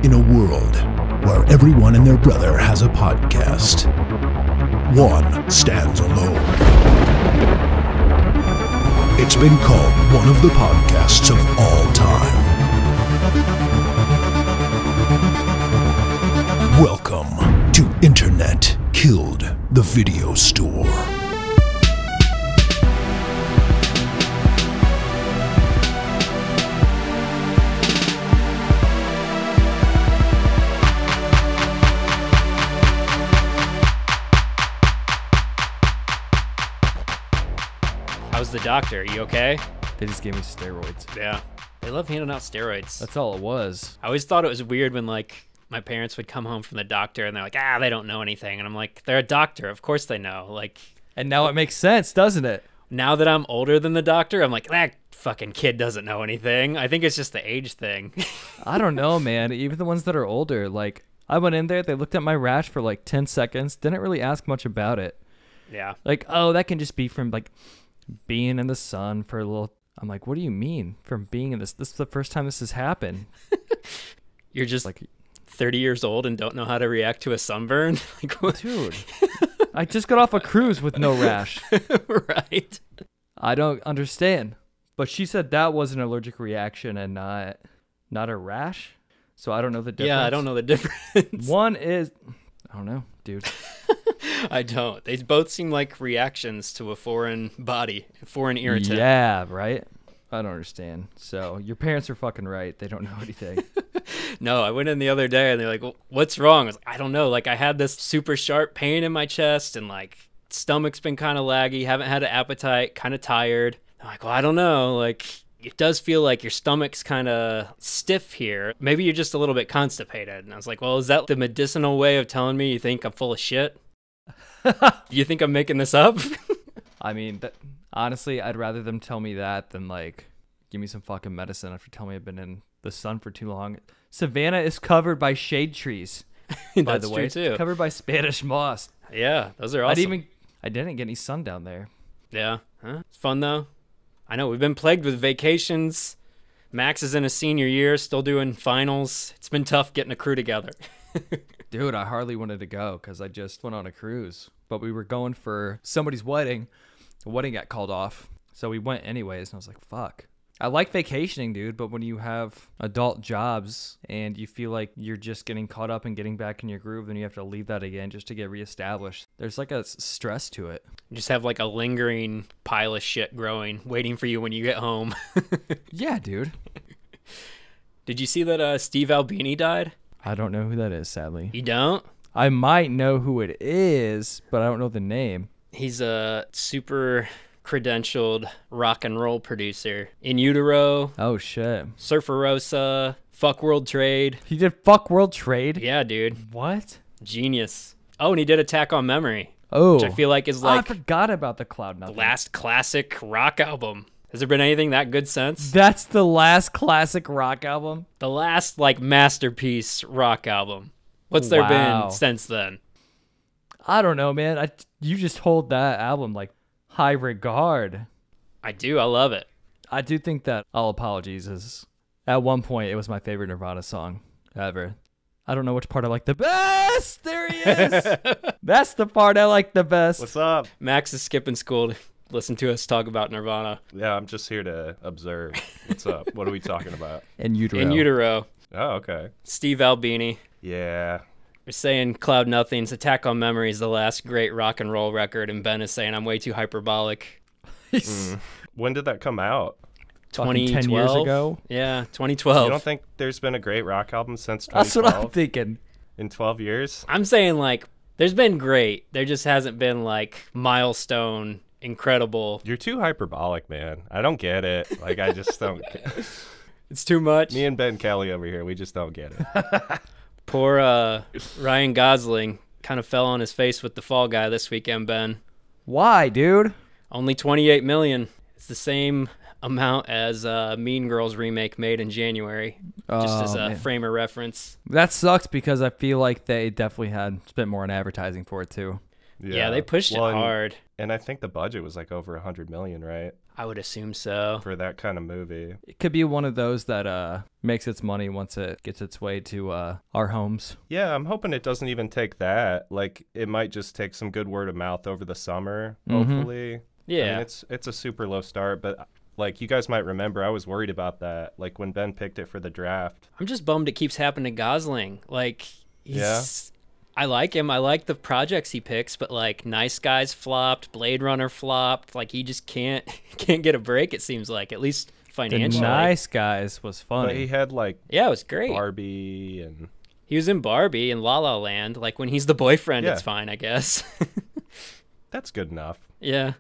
In a world where everyone and their brother has a podcast, one stands alone. It's been called one of the podcasts of all time. Welcome to Internet Killed the Video Store. How's the doctor? Are you okay? They just gave me steroids. Yeah. They love handing out steroids. That's all it was. I always thought it was weird when, like, my parents would come home from the doctor and they're like, they don't know anything. And I'm like, they're a doctor. Of course they know. Like, and now it makes sense, doesn't it? Now that I'm older than the doctor, I'm like, that fucking kid doesn't know anything. I think it's just the age thing. I don't know, man. Even the ones that are older, like, I went in there, they looked at my rash for like 10 seconds, didn't really ask much about it. Yeah. Like, oh, that can just be from, like, being in the sun for a little. I'm like, what do you mean from being in this? This is the first time this has happened. You're just like 30 years old and don't know how to react to a sunburn? Like, what? Dude, I just got off a cruise with no rash. Right. I don't understand. But she said that was an allergic reaction and not a rash. So I don't know the difference. Yeah, I don't know the difference. One is, I don't know, dude. I don't. They both seem like reactions to a foreign body, a foreign irritant. Yeah, right? I don't understand. So your parents are fucking right. They don't know anything. No, I went in the other day and they're like, well, what's wrong? I was like, I don't know. Like, I had this super sharp pain in my chest and, like, stomach's been kind of laggy, haven't had an appetite, kind of tired. I'm like, well, I don't know. Like, it does feel like your stomach's kind of stiff here. Maybe you're just a little bit constipated. And I was like, well, is that the medicinal way of telling me you think I'm full of shit? You think I'm making this up? I mean, honestly, I'd rather them tell me that than, like, give me some fucking medicine after telling me I've been in the sun for too long. Savannah is covered by shade trees, by the way. That's true, too. Covered by Spanish moss. Yeah, those are awesome. I didn't get any sun down there. Yeah. Huh? It's fun, though. I know, we've been plagued with vacations. Max is in his senior year, still doing finals. It's been tough getting a crew together. Dude, I hardly wanted to go because I just went on a cruise. But we were going for somebody's wedding. The wedding got called off. So we went anyways, and I was like, fuck. I like vacationing, dude, but when you have adult jobs and you feel like you're just getting caught up and getting back in your groove, then you have to leave that again just to get reestablished. There's like a stress to it. You just have like a lingering pile of shit growing, waiting for you when you get home. Yeah, dude. Did you see that Steve Albini died? I don't know who that is, sadly. You don't? I might know who it is, but I don't know the name. He's a super credentialed rock and roll producer. In Utero. Oh, shit. Surfer Rosa. Fuck World Trade. He did Fuck World Trade? Yeah, dude. What? Genius. Oh, and he did Attack on Memory. Oh. Which I feel like is like I forgot about the Cloud Nothing. the last classic rock album. Has there been anything that good since? That's the last classic rock album? The last, like, masterpiece rock album. What's there been since then? I don't know, man. You just hold that album, like, high regard. I do. I love it. I do think that All Apologies is, at one point, it was my favorite Nirvana song ever. I don't know which part I like the best. There he is. That's the part I like the best. What's up? Max is skipping school to listen to us talk about Nirvana. Yeah, I'm just here to observe. What's up? What are we talking about? In Utero. In Utero. Oh, okay. Steve Albini. Yeah. We're saying Cloud Nothing's Attack on Memory is the last great rock and roll record, and Ben is saying I'm way too hyperbolic. When did that come out? 2012. 10 years ago? Yeah, 2012. You don't think there's been a great rock album since That's 2012? what I'm thinking. In 12 years? I'm saying, like, there's been great. There just hasn't been, like, milestone, incredible. You're too hyperbolic, man. I don't get it. Like, I just don't get it. It's too much. Me and Ben Kelly over here, we just don't get it. Poor Ryan Gosling kind of fell on his face with the Fall Guy this weekend, Ben. Why, dude? Only $28 million. It's the same amount as Mean Girls remake made in January, just as a frame of reference. That sucks because I feel like they definitely had spent more on advertising for it too. Yeah, they pushed it hard. And I think the budget was like over $100 million, right? I would assume so. for that kind of movie. It could be one of those that makes its money once it gets its way to our homes. Yeah, I'm hoping it doesn't even take that. Like, it might just take some good word of mouth over the summer, hopefully. Yeah. I mean, it's a super low start, but like, you guys might remember, I was worried about that. Like, when Ben picked it for the draft. I'm just bummed it keeps happening to Gosling. Like, I like him. I like the projects he picks, but like Nice Guys flopped, Blade Runner flopped. Like, he just can't get a break, it seems like, at least The financially. Nice Guys was But funny. he had, like, Yeah, it was great. Barbie and... He was in Barbie and La La Land. Like, when he's the boyfriend, Yeah. it's fine, I guess. That's good enough. Yeah.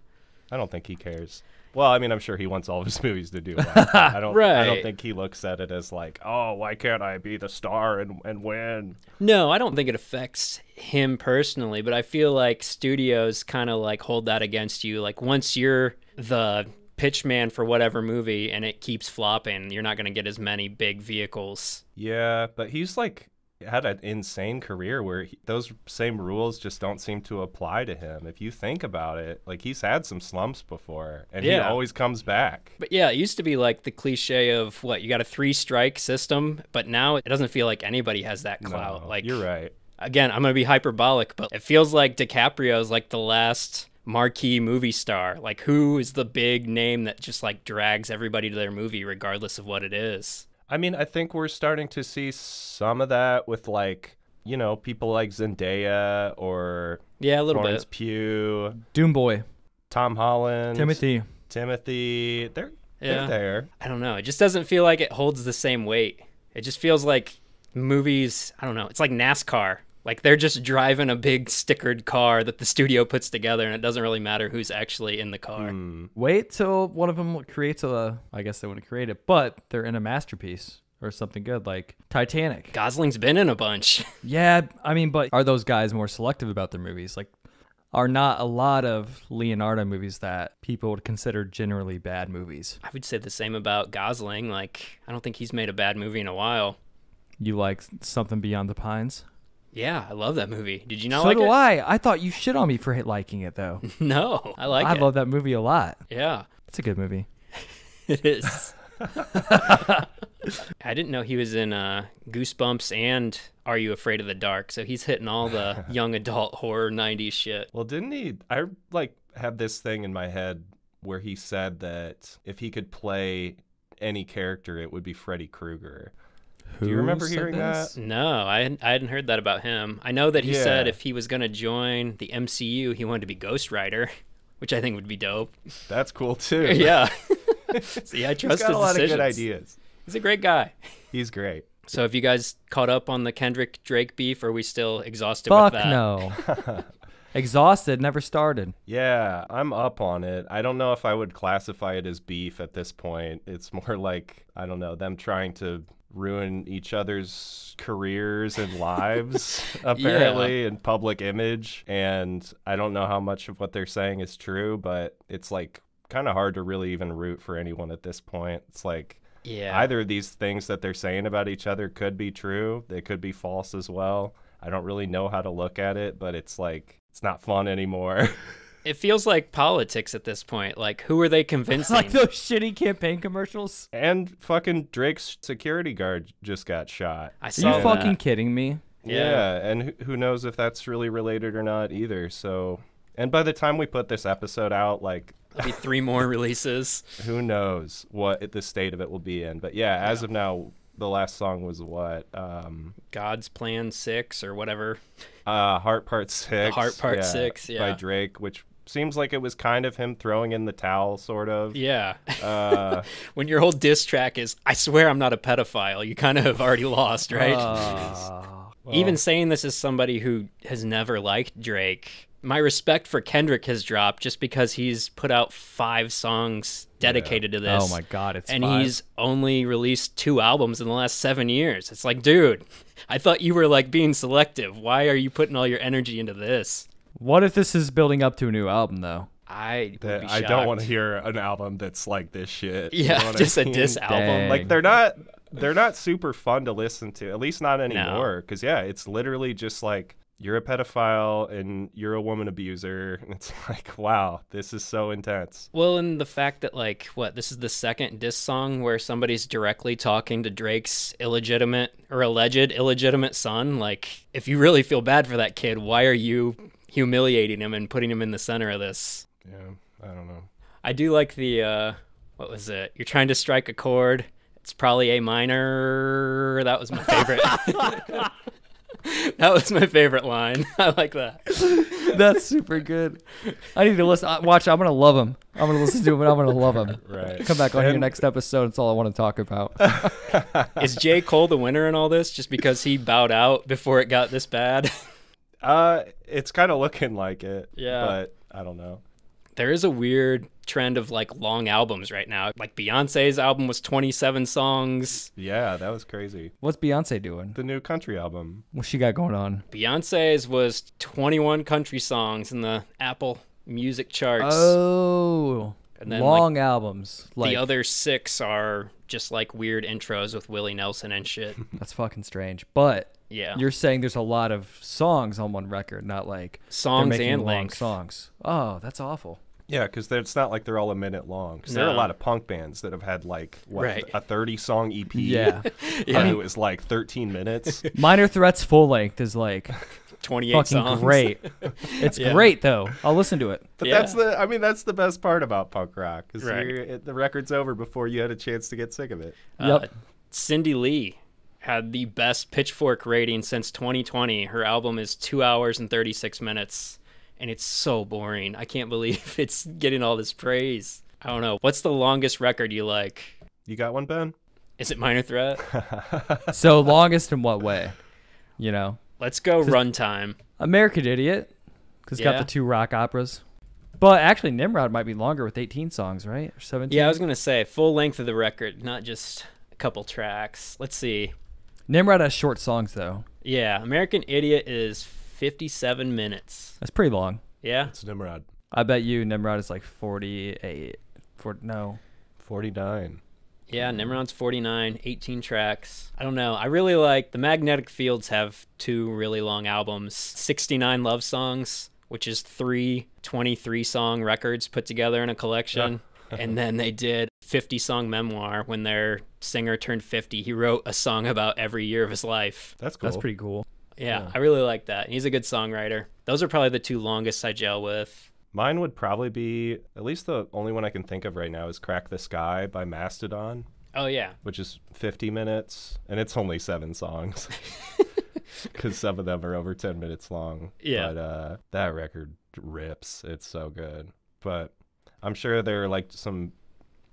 I don't think he cares. Well, I mean, I'm sure he wants all of his movies to do well. I don't Right. think he looks at it as like, oh, why can't I be the star and win? No, I don't think it affects him personally, but I feel like studios kind of like hold that against you. Like, once you're the pitch man for whatever movie and it keeps flopping, you're not going to get as many big vehicles. Yeah, but he's like had an insane career where those same rules just don't seem to apply to him. If you think about it, like, he's had some slumps before and he Yeah. always comes back. But yeah, it used to be like the cliche of what, you got a 3-strike system, but now it doesn't feel like anybody has that clout. No, Like, you're right. again, I'm going to be hyperbolic, but it feels like DiCaprio is like the last marquee movie star. Like, who is the big name that just like drags everybody to their movie regardless of what it is? I mean, I think we're starting to see some of that with, like, you know, people like Zendaya or Yeah, a little Florence bit. Pugh, Doom Boy, Tom Holland, Timothy. They're Yeah. there. I don't know. It just doesn't feel like it holds the same weight. It just feels like movies, I don't know. It's like NASCAR. Like, they're just driving a big stickered car that the studio puts together, and it doesn't really matter who's actually in the car. Wait till one of them creates I guess they wouldn't create it, but they're in a masterpiece or something good like Titanic. Gosling's been in a bunch. Yeah, I mean, but are those guys more selective about their movies? Like, are not a lot of Leonardo movies that people would consider generally bad movies? I would say the same about Gosling. Like, I don't think he's made a bad movie in a while. You like Something Beyond the Pines? Yeah, I love that movie. Did you not So like do it? I thought you shit on me for liking it, though. No, I like I it. love that movie a lot. Yeah, It's a good movie. it is. I didn't know he was in Goosebumps and Are You Afraid of the Dark? So he's hitting all the young adult horror 90s shit. Well, didn't he? I like have this thing in my head where he said that if he could play any character, it would be Freddy Krueger. Do you remember said hearing this? that? No, I hadn't heard that about him. I know that he said Yeah. if he was going to join the MCU, he wanted to be Ghost Rider, which I think would be dope. That's cool too. Yeah. See, I He's trust got his a lot decisions. of good ideas. He's a great guy. He's great. So have you guys caught up on the Kendrick Drake beef, or are we still exhausted Fuck with that? no. Exhausted, never started. Yeah, I'm up on it. I don't know if I would classify it as beef at this point. It's more like, I don't know, them trying to ruin each other's careers and lives, apparently, in public image. And I don't know how much of what they're saying is true, but it's like kind of hard to really even root for anyone at this point. It's like Yeah. either of these things that they're saying about each other could be true. They could be false as well. I don't really know how to look at it, but it's like, it's not fun anymore. It feels like politics at this point. Like, who are they convincing? Like those shitty campaign commercials. And fucking Drake's security guard just got shot. I Are saw you that. fucking kidding me? Yeah, and who knows if that's really related or not either. So, and by the time we put this episode out, like, There'll be 3 more releases. who knows what the state of it will be in. But yeah, as of now, the last song was what? God's Plan 6 or whatever. Heart Part 6. Heart Part 6, By yeah. Drake, which seems like it was kind of him throwing in the towel, sort of. Yeah. Uh, When your whole diss track is, I swear I'm not a pedophile, you kind of have already lost, right? Even saying this as somebody who has never liked Drake, my respect for Kendrick has dropped just because he's put out 5 songs dedicated to this. Oh my God, it's And 5. he's only released 2 albums in the last 7 years. It's like, dude, I thought you were like being selective. Why are you putting all your energy into this? What if this is building up to a new album, though? I would be I don't want to shocked. hear an album that's like this shit. You Yeah, know what I just a mean? diss album. Dang. Like, they're not super fun to listen to, at least not anymore. Because yeah, it's literally just like you're a pedophile and you're a woman abuser. And it's like, wow, this is so intense. Well, and the fact that, like, this is the second diss song where somebody's directly talking to Drake's illegitimate or alleged illegitimate son. Like, if you really feel bad for that kid, why are you humiliating him and putting him in the center of this? Yeah, I don't know. I do like the, what was it? You're trying to strike a chord. It's probably A minor. That was my favorite. That was my favorite line. I like that. That's super good. I need to listen. Watch, I'm going to love him. I'm going to listen to him and I'm going to love him. Right. Come back on here next episode. That's all I want to talk about. Is J. Cole the winner in all this just because he bowed out before it got this bad? It's kind of looking like it. Yeah. But I don't know. There is a weird trend of like long albums right now. Like Beyonce's album was 27 songs. Yeah, that was crazy. What's Beyonce doing? The new country album. What she got going on? Beyonce's was 21 country songs in the Apple Music charts. Oh, and then long albums. The other 6 are just like weird intros with Willie Nelson and shit. That's fucking strange. But yeah, you're saying there's a lot of songs on one record, not like songs they're making and long length songs. Oh, that's awful. Yeah, because it's not like they're all a minute long. Because there are a lot of punk bands that have had like a 30-song EP. Yeah, and it was like 13 minutes. Minor Threat's full length is like 28 fucking songs. Great. It's great though. I'll listen to it. But that's the best part about punk rock. Is Right. the record's over before you had a chance to get sick of it. Yep. Cindy Lee had the best Pitchfork rating since 2020. Her album is 2 hours and 36 minutes. And it's so boring. I can't believe it's getting all this praise. I don't know. What's the longest record you like? You got one, Ben? Is it Minor Threat? So longest in what way? You know? Let's go Runtime. American Idiot. Because it's got the 2 rock operas. But actually, Nimrod might be longer with 18 songs, right? Or 17? Yeah, I was going to say full length of the record, not just a couple tracks. Let's see. Nimrod has short songs, though. Yeah, American Idiot is 57 minutes. That's pretty long. Yeah? It's Nimrod. I bet you Nimrod is like 48. 49. Yeah, Nimrod's 49, 18 tracks. I don't know. I really like the Magnetic Fields have 2 really long albums. 69 Love Songs, which is 3 23-song records put together in a collection. And then they did 50-song memoir. When their singer turned 50, he wrote a song about every year of his life. That's cool. That's pretty cool. Yeah, I really like that. He's a good songwriter. Those are probably the 2 longest I gel with. Mine would probably be, at least the only one I can think of right now is Crack the Sky by Mastodon. Oh, yeah. Which is 50 minutes, and it's only 7 songs. Because some of them are over 10 minutes long. Yeah. But that record rips. It's so good. But I'm sure there are like some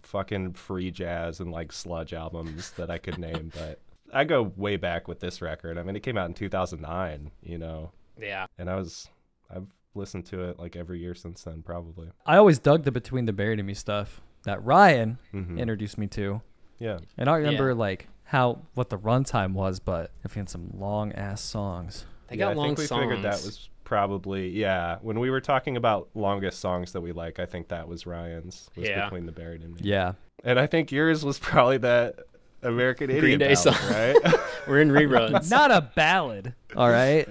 fucking free jazz and like sludge albums that I could name, but I go way back with this record. I mean, it came out in 2009, you know? Yeah. And I've listened to it like every year since then, probably. I always dug the Between the Buried and Me stuff that Ryan introduced me to. Yeah. And I remember like what the runtime was, but I've had some long ass songs. They got long songs. I think we figured that was probably, when we were talking about longest songs that we like, I think that was Ryan's, Between the Buried and Me. Yeah. And I think yours was probably that American Idiot Green Day ballad, song. right? We're in reruns. Not a ballad, all right?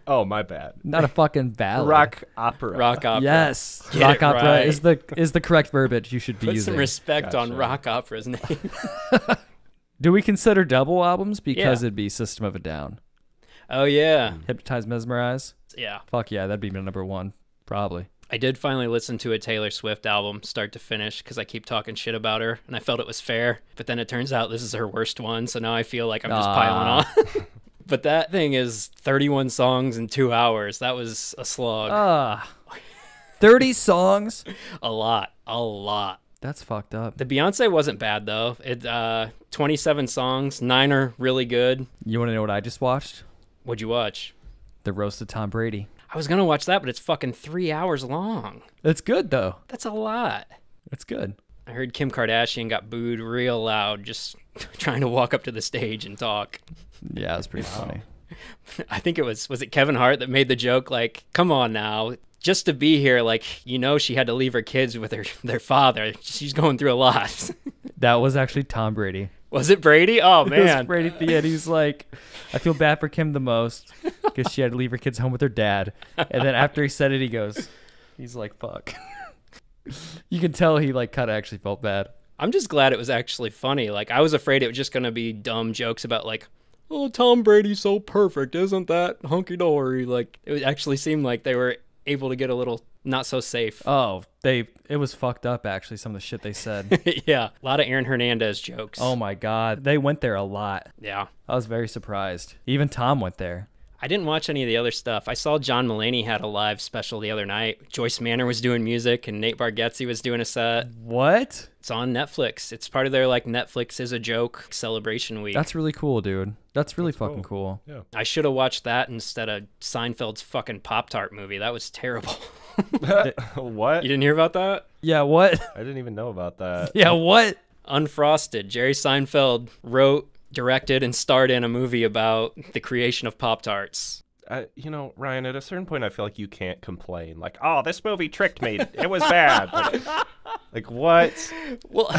Oh, my bad. Not a fucking ballad. Rock opera. Rock opera. Yes. Get rock it opera right. is the correct verbiage you should be Put using. some respect on Gotcha. rock opera's name. Do we consider double albums? Because Yeah. it'd be System of a Down. Oh, yeah. Hypnotize, Mesmerize. Yeah. Fuck yeah, that'd be my number 1, probably. I did finally listen to a Taylor Swift album start to finish because I keep talking shit about her and I felt it was fair. But then it turns out this is her worst one. So now I feel like I'm just piling on. But that thing is 31 songs in 2 hours. That was a slog. 30 songs? A lot. That's fucked up. The Beyonce wasn't bad though. 27 songs, 9 are really good. You want to know what I just watched? What'd you watch? The Roast of Tom Brady. I was gonna watch that, but it's fucking 3 hours long. It's good, though. That's a lot. It's good. I heard Kim Kardashian got booed real loud just trying to walk up to the stage and talk. Yeah, it was pretty funny. I think it was it Kevin Hart that made the joke, like, come on now, just to be here, like, you know, she had to leave her kids with their father. She's going through a lot. That was actually Tom Brady. Was it Brady? Oh, It was man. Brady at the end. He's like, I feel bad for Kim the most. because she had to leave her kids home with her dad. And then after he said it, he's like, fuck. You can tell he like kind of actually felt bad. I'm just glad it was actually funny. Like, I was afraid it was just going to be dumb jokes about like, oh, Tom Brady's so perfect, isn't that hunky-dory? Like, it actually seemed like they were able to get a little not so safe. Oh, it was fucked up, actually, some of the shit they said. Yeah, a lot of Aaron Hernandez jokes. Oh my God. They went there a lot. Yeah. I was very surprised. Even Tom went there. I didn't watch any of the other stuff. I saw John Mulaney had a live special the other night. Joyce Manor was doing music, and Nate Bargatze was doing a set. What? It's on Netflix. It's part of their, like, Netflix is a joke celebration week. That's really cool, dude. That's really fucking cool. Yeah. I should have watched that instead of Seinfeld's fucking Pop-Tart movie. That was terrible. What? You didn't hear about that? Yeah, what? I didn't even know about that. Yeah, what? Unfrosted. Jerry Seinfeld wrote, directed, and starred in a movie about the creation of Pop-Tarts. Ryan, at a certain point, I feel like you can't complain. Like, oh, this movie tricked me. It was bad. Like what? Well,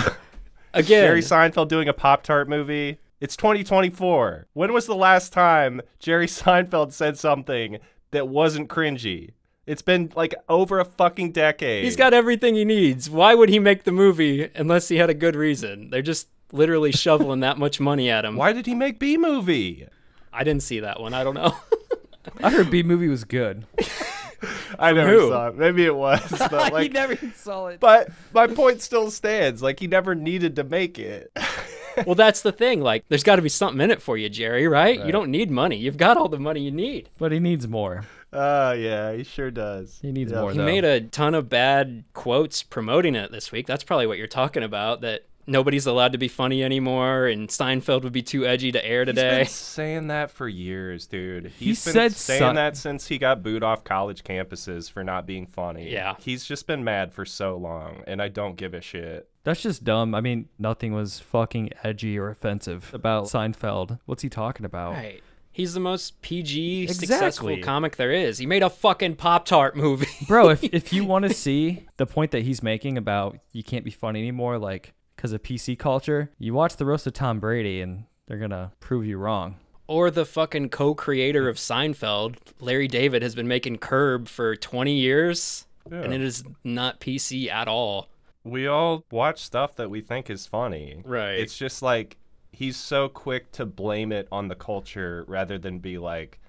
again, Jerry Seinfeld doing a Pop-Tart movie? It's 2024. When was the last time Jerry Seinfeld said something that wasn't cringy? It's been like over a fucking decade. he's got everything he needs. Why would he make the movie unless he had a good reason? They're just literally shoveling that much money at him. Why did he make B-Movie? I didn't see that one. I don't know. I heard B-Movie was good. I never who? saw it. Maybe it was. But He never even saw it. But my point still stands. Like, he never needed to make it. Well, that's the thing. Like, there's got to be something in it for you, Jerry, right? You don't need money. You've got all the money you need. But he needs more. Yeah, he sure does. He needs Yeah. more, He though. made a ton of bad quotes promoting it this week. That's probably what you're talking about, that nobody's allowed to be funny anymore, and Seinfeld would be too edgy to air He's today. been saying that for years, dude. He's been said saying that since he got booed off college campuses for not being funny. Yeah. He's just been mad for so long, and I don't give a shit. That's just dumb. I mean, nothing was fucking edgy or offensive about Seinfeld. What's he talking about? Right. He's the most PG, Exactly. successful comic there is. He made a fucking Pop-Tart movie. Bro, if you want to see the point that he's making about you can't be funny anymore, like, because of PC culture, you watch the roast of Tom Brady, and they're going to prove you wrong. Or the fucking co-creator of Seinfeld, Larry David, has been making Curb for 20 years, and it is not PC at all. We all watch stuff that we think is funny. Right. It's just like, he's so quick to blame it on the culture rather than be like,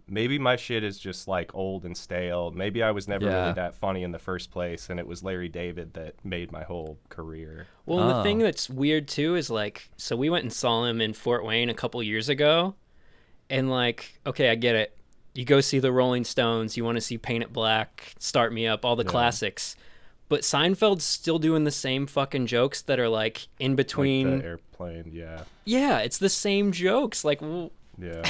maybe my shit is just like old and stale. Maybe I was never really that funny in the first place, and it was Larry David that made my whole career. Well, and the thing that's weird too is like, so we went and saw him in Fort Wayne a couple years ago, and like, okay, I get it. You go see the Rolling Stones, you want to see Paint It Black, Start Me Up, all the classics. But Seinfeld's still doing the same fucking jokes that are like in between. Like the airplane, yeah. Yeah, it's the same jokes. Like, Yeah.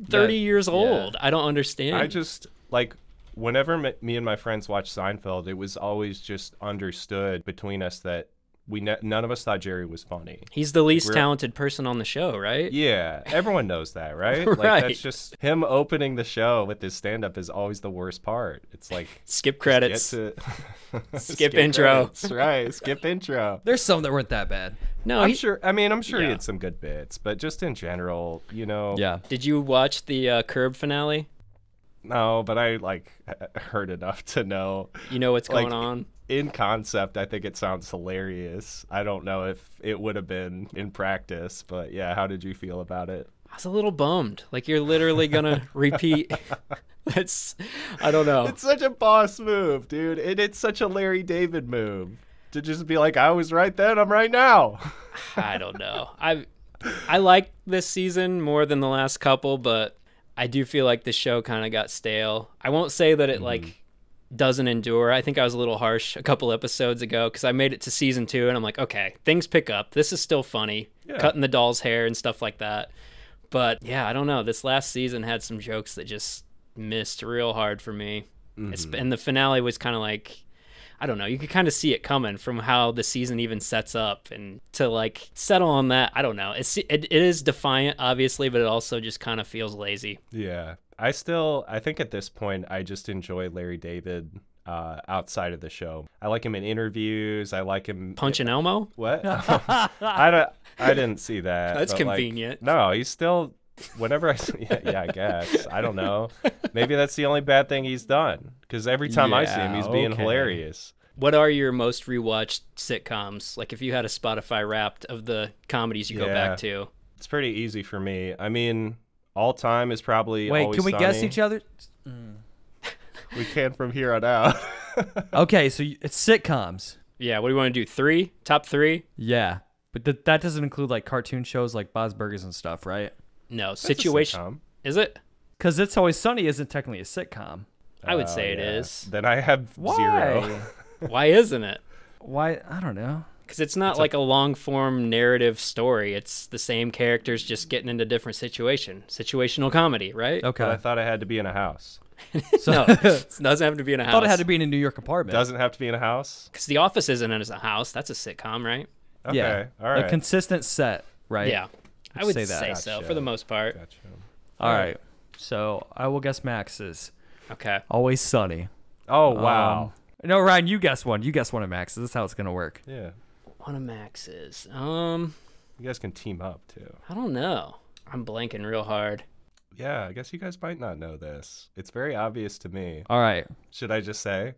30 years old. I don't understand. I just, like, whenever me and my friends watched Seinfeld, it was always just understood between us that none of us thought Jerry was funny. He's the least talented person on the show, right? Yeah, everyone knows that, right? Like, Right. that's just him opening the show with his stand-up is always the worst part. It's like, Skip credits. get to Skip intro. credits, right? Skip intro. There's some that weren't that bad. No, I'm sure he Yeah. had some good bits, but just in general, Yeah. Did you watch the Curb finale? No, but I like heard enough to know. You know what's going Like, on? In concept, I think it sounds hilarious. I don't know if it would have been in practice, but yeah, how did you feel about it? I was a little bummed. Like, you're literally gonna repeat. I don't know. It's such a boss move, dude. And it's such a Larry David move to just be like, I was right then, I'm right now. I don't know. I like this season more than the last couple, but I do feel like the show kind of got stale. I won't say that it like doesn't endure. I think I was a little harsh a couple episodes ago because I made it to season 2 and I'm like, okay, things pick up. This is still funny. Yeah. Cutting the doll's hair and stuff like that. But yeah, I don't know. This last season had some jokes that just missed real hard for me. And the finale was kind of like, I don't know, you could kind of see it coming from how the season even sets up, and to like settle on that, I don't know. It is defiant, obviously, but it also just kind of feels lazy. Yeah. I think at this point, I just enjoy Larry David outside of the show. I like him in interviews. I like him Punching Elmo? What? I didn't see that. That's but, like, convenient. no, he's still whenever I guess. I don't know. Maybe that's the only bad thing he's done. Because every time I see him, he's being hilarious. What are your most rewatched sitcoms? Like if you had a Spotify Wrapped of the comedies you go back to. It's pretty easy for me. I mean, all time is probably Wait, Always can we Sunny. guess each other? We can from here on out. Okay, so it's sitcoms. Yeah, what do you want to do? 3? Top 3? Yeah, but that doesn't include like cartoon shows like Bob's Burgers and stuff, right? No, That's a situation. sitcom. Is it? Because It's Always Sunny isn't technically a sitcom. I would say it yeah. is. Then I have Why? 0. Why isn't it? Why? I don't know. Because it's not like a long form narrative story. It's the same characters just getting into different situational comedy, right? Okay. But I thought it had to be in a house. So, No, it doesn't have to be in a I house. thought it had to be in a New York apartment. Doesn't have to be in a house? Because The Office isn't as a house. That's a sitcom, right? Okay. Yeah. All right. A consistent set, right? Yeah. I would say say, that. so Gotcha. for the most part. Gotcha. All right. So I will guess Max's. Okay. Always Sunny. Oh, wow. No, Ryan, you guess one. You guess one of Max's. This is how it's gonna work. Yeah. One of Max's. You guys can team up, too. I don't know. I'm blanking real hard. Yeah, I guess you guys might not know this. It's very obvious to me. All right. Should I just say?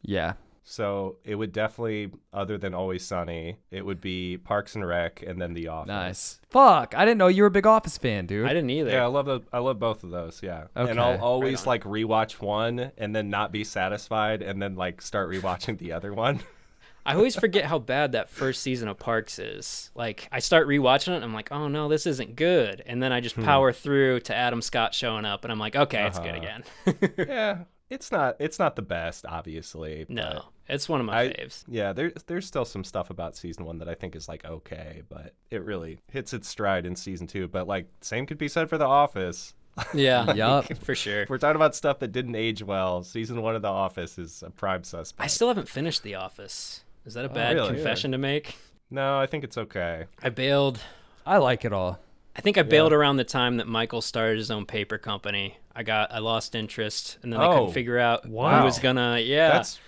Yeah. So it would definitely, other than Always Sunny, it would be Parks and Rec and then The Office. Nice. Fuck. I didn't know you were a big Office fan, dude. I didn't either. Yeah, I love both of those. Yeah, Okay. and I'll always Right on. like rewatch one and then not be satisfied, and then like start rewatching the other one. I always forget how bad that first season of Parks is. Like, I start rewatching it, and I'm like, oh no, this isn't good. And then I just power through to Adam Scott showing up, and I'm like, okay, it's good again. Yeah, it's not the best, obviously. No, it's one of my faves. Yeah, there's still some stuff about season 1 that I think is like okay, but it really hits its stride in season 2. But like, same could be said for The Office. Yeah, Yup. for sure. If we're talking about stuff that didn't age well, season 1 of The Office is a prime suspect. I still haven't finished The Office. Is that a bad really? confession to make? No, I think it's okay. I bailed. I like it all. I think I bailed around the time that Michael started his own paper company. I lost interest, and then I couldn't figure out who was gonna. Yeah, That's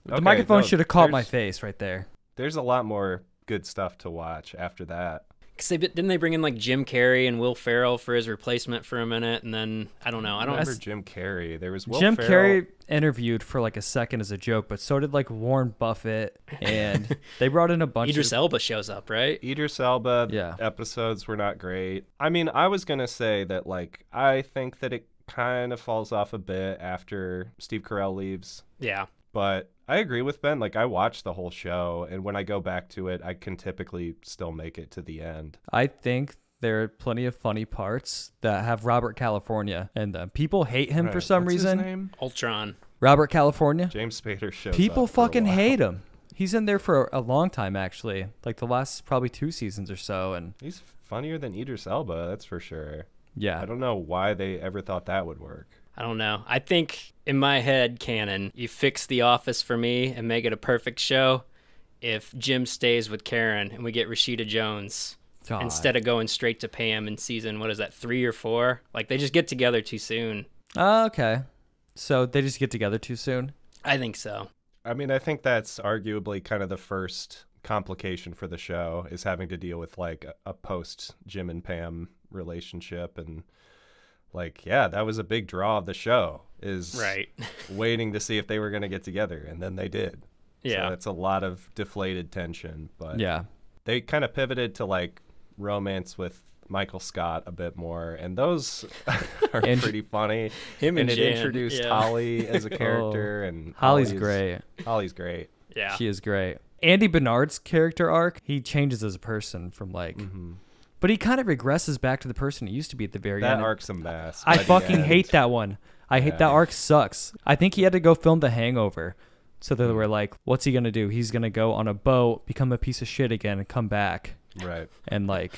The okay, microphone no, should have caught my there's- face right there. There's a lot more good stuff to watch after that. because didn't they bring in like Jim Carrey and Will Ferrell for his replacement for a minute, and then I don't know. I don't. Remember Jim Carrey? There was Will Jim Ferrell. Carrey interviewed for like a second as a joke, but so did like Warren Buffett, and they brought in a bunch Idris of Elba shows up, right? Idris Elba Yeah. episodes were not great. I mean, I was gonna say that like I think that it kind of falls off a bit after Steve Carell leaves, Yeah. but I agree with Ben. Like I watched the whole show, and when I go back to it, I can typically still make it to the end. I think there are plenty of funny parts that have Robert California, and people hate him for Right. some What's his reason. name? Ultron. Robert California. James Spader shows People up for a fucking while. hate him. He's in there for a long time, actually, like the last probably 2 seasons or so, and He's funnier than Idris Elba, that's for sure. yeah. I don't know why they ever thought that would work. I don't know. I think in my head canon, you fix The Office for me and make it a perfect show if Jim stays with Karen and we get Rashida Jones God. instead of going straight to Pam in season, what is that, 3 or 4? Like, they just get together too soon. Okay. So they just get together too soon? I think so. I mean, I think that's arguably kind of the first complication for the show is having to deal with like a post Jim and Pam relationship. And like, yeah, that was a big draw of the show is Right. waiting to see if they were going to get together. And then they did. Yeah. So it's a lot of deflated tension, but Yeah. they kind of pivoted to like romance with Michael Scott a bit more. And those are And- pretty funny. Him and it Jan, introduced yeah. Holly as a character. And Holly's great. Holly's great. Yeah. She is great. Andy Bernard's character arc, he changes as a person from like, but he kind of regresses back to the person he used to be at the very That end. arc's a mess. I by the fucking end. hate that one. I hate that arc sucks. I think he had to go film The Hangover. So they were like, what's he going to do? He's going to go on a boat, become a piece of shit again, and come back. Right. And like,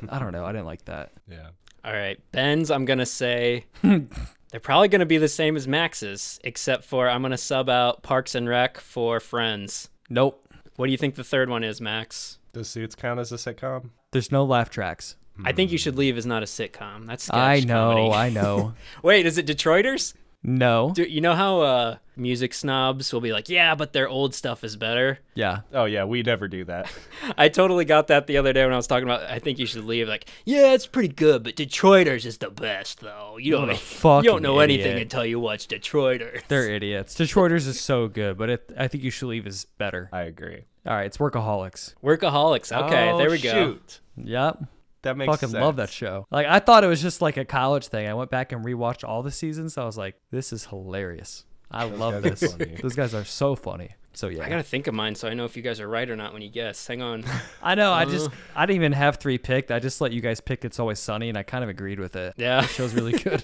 I don't know. I didn't like that. Yeah. All right. Ben's, I'm going to say they're probably going to be the same as Max's, except for I'm going to sub out Parks and Rec for Friends. Nope. What do you think the third one is, Max? Does Suits count as a sitcom? There's no laugh tracks. I think You Should Leave is not a sitcom. That's sketch I know. comedy. I know. Wait, is it Detroiters? No. Dude, you know how music snobs will be like, yeah, but their old stuff is better? Yeah. Oh yeah, we never do that. I totally got that the other day when I was talking about I think you should leave. Like, yeah, it's pretty good, but Detroiters is the best, though. You What a don't fucking know anything idiot. until you watch Detroiters. They're idiots. Detroiters is so good, but I think You Should Leave is better. I agree. All right, it's Workaholics. Workaholics. Okay, Oh, there we go. Shoot. Yep. That makes Fucking sense. love that show. Like, I thought it was just like a college thing. I went back and rewatched all the seasons. I was like, this is hilarious. I love guys are this. funny. Those guys are so funny. So yeah. I gotta think of mine so I know if you guys are right or not when you guess. Hang on. I know. I didn't even have 3 picked. I just let you guys pick It's Always Sunny, and I kind of agreed with it. Yeah. The show's really good.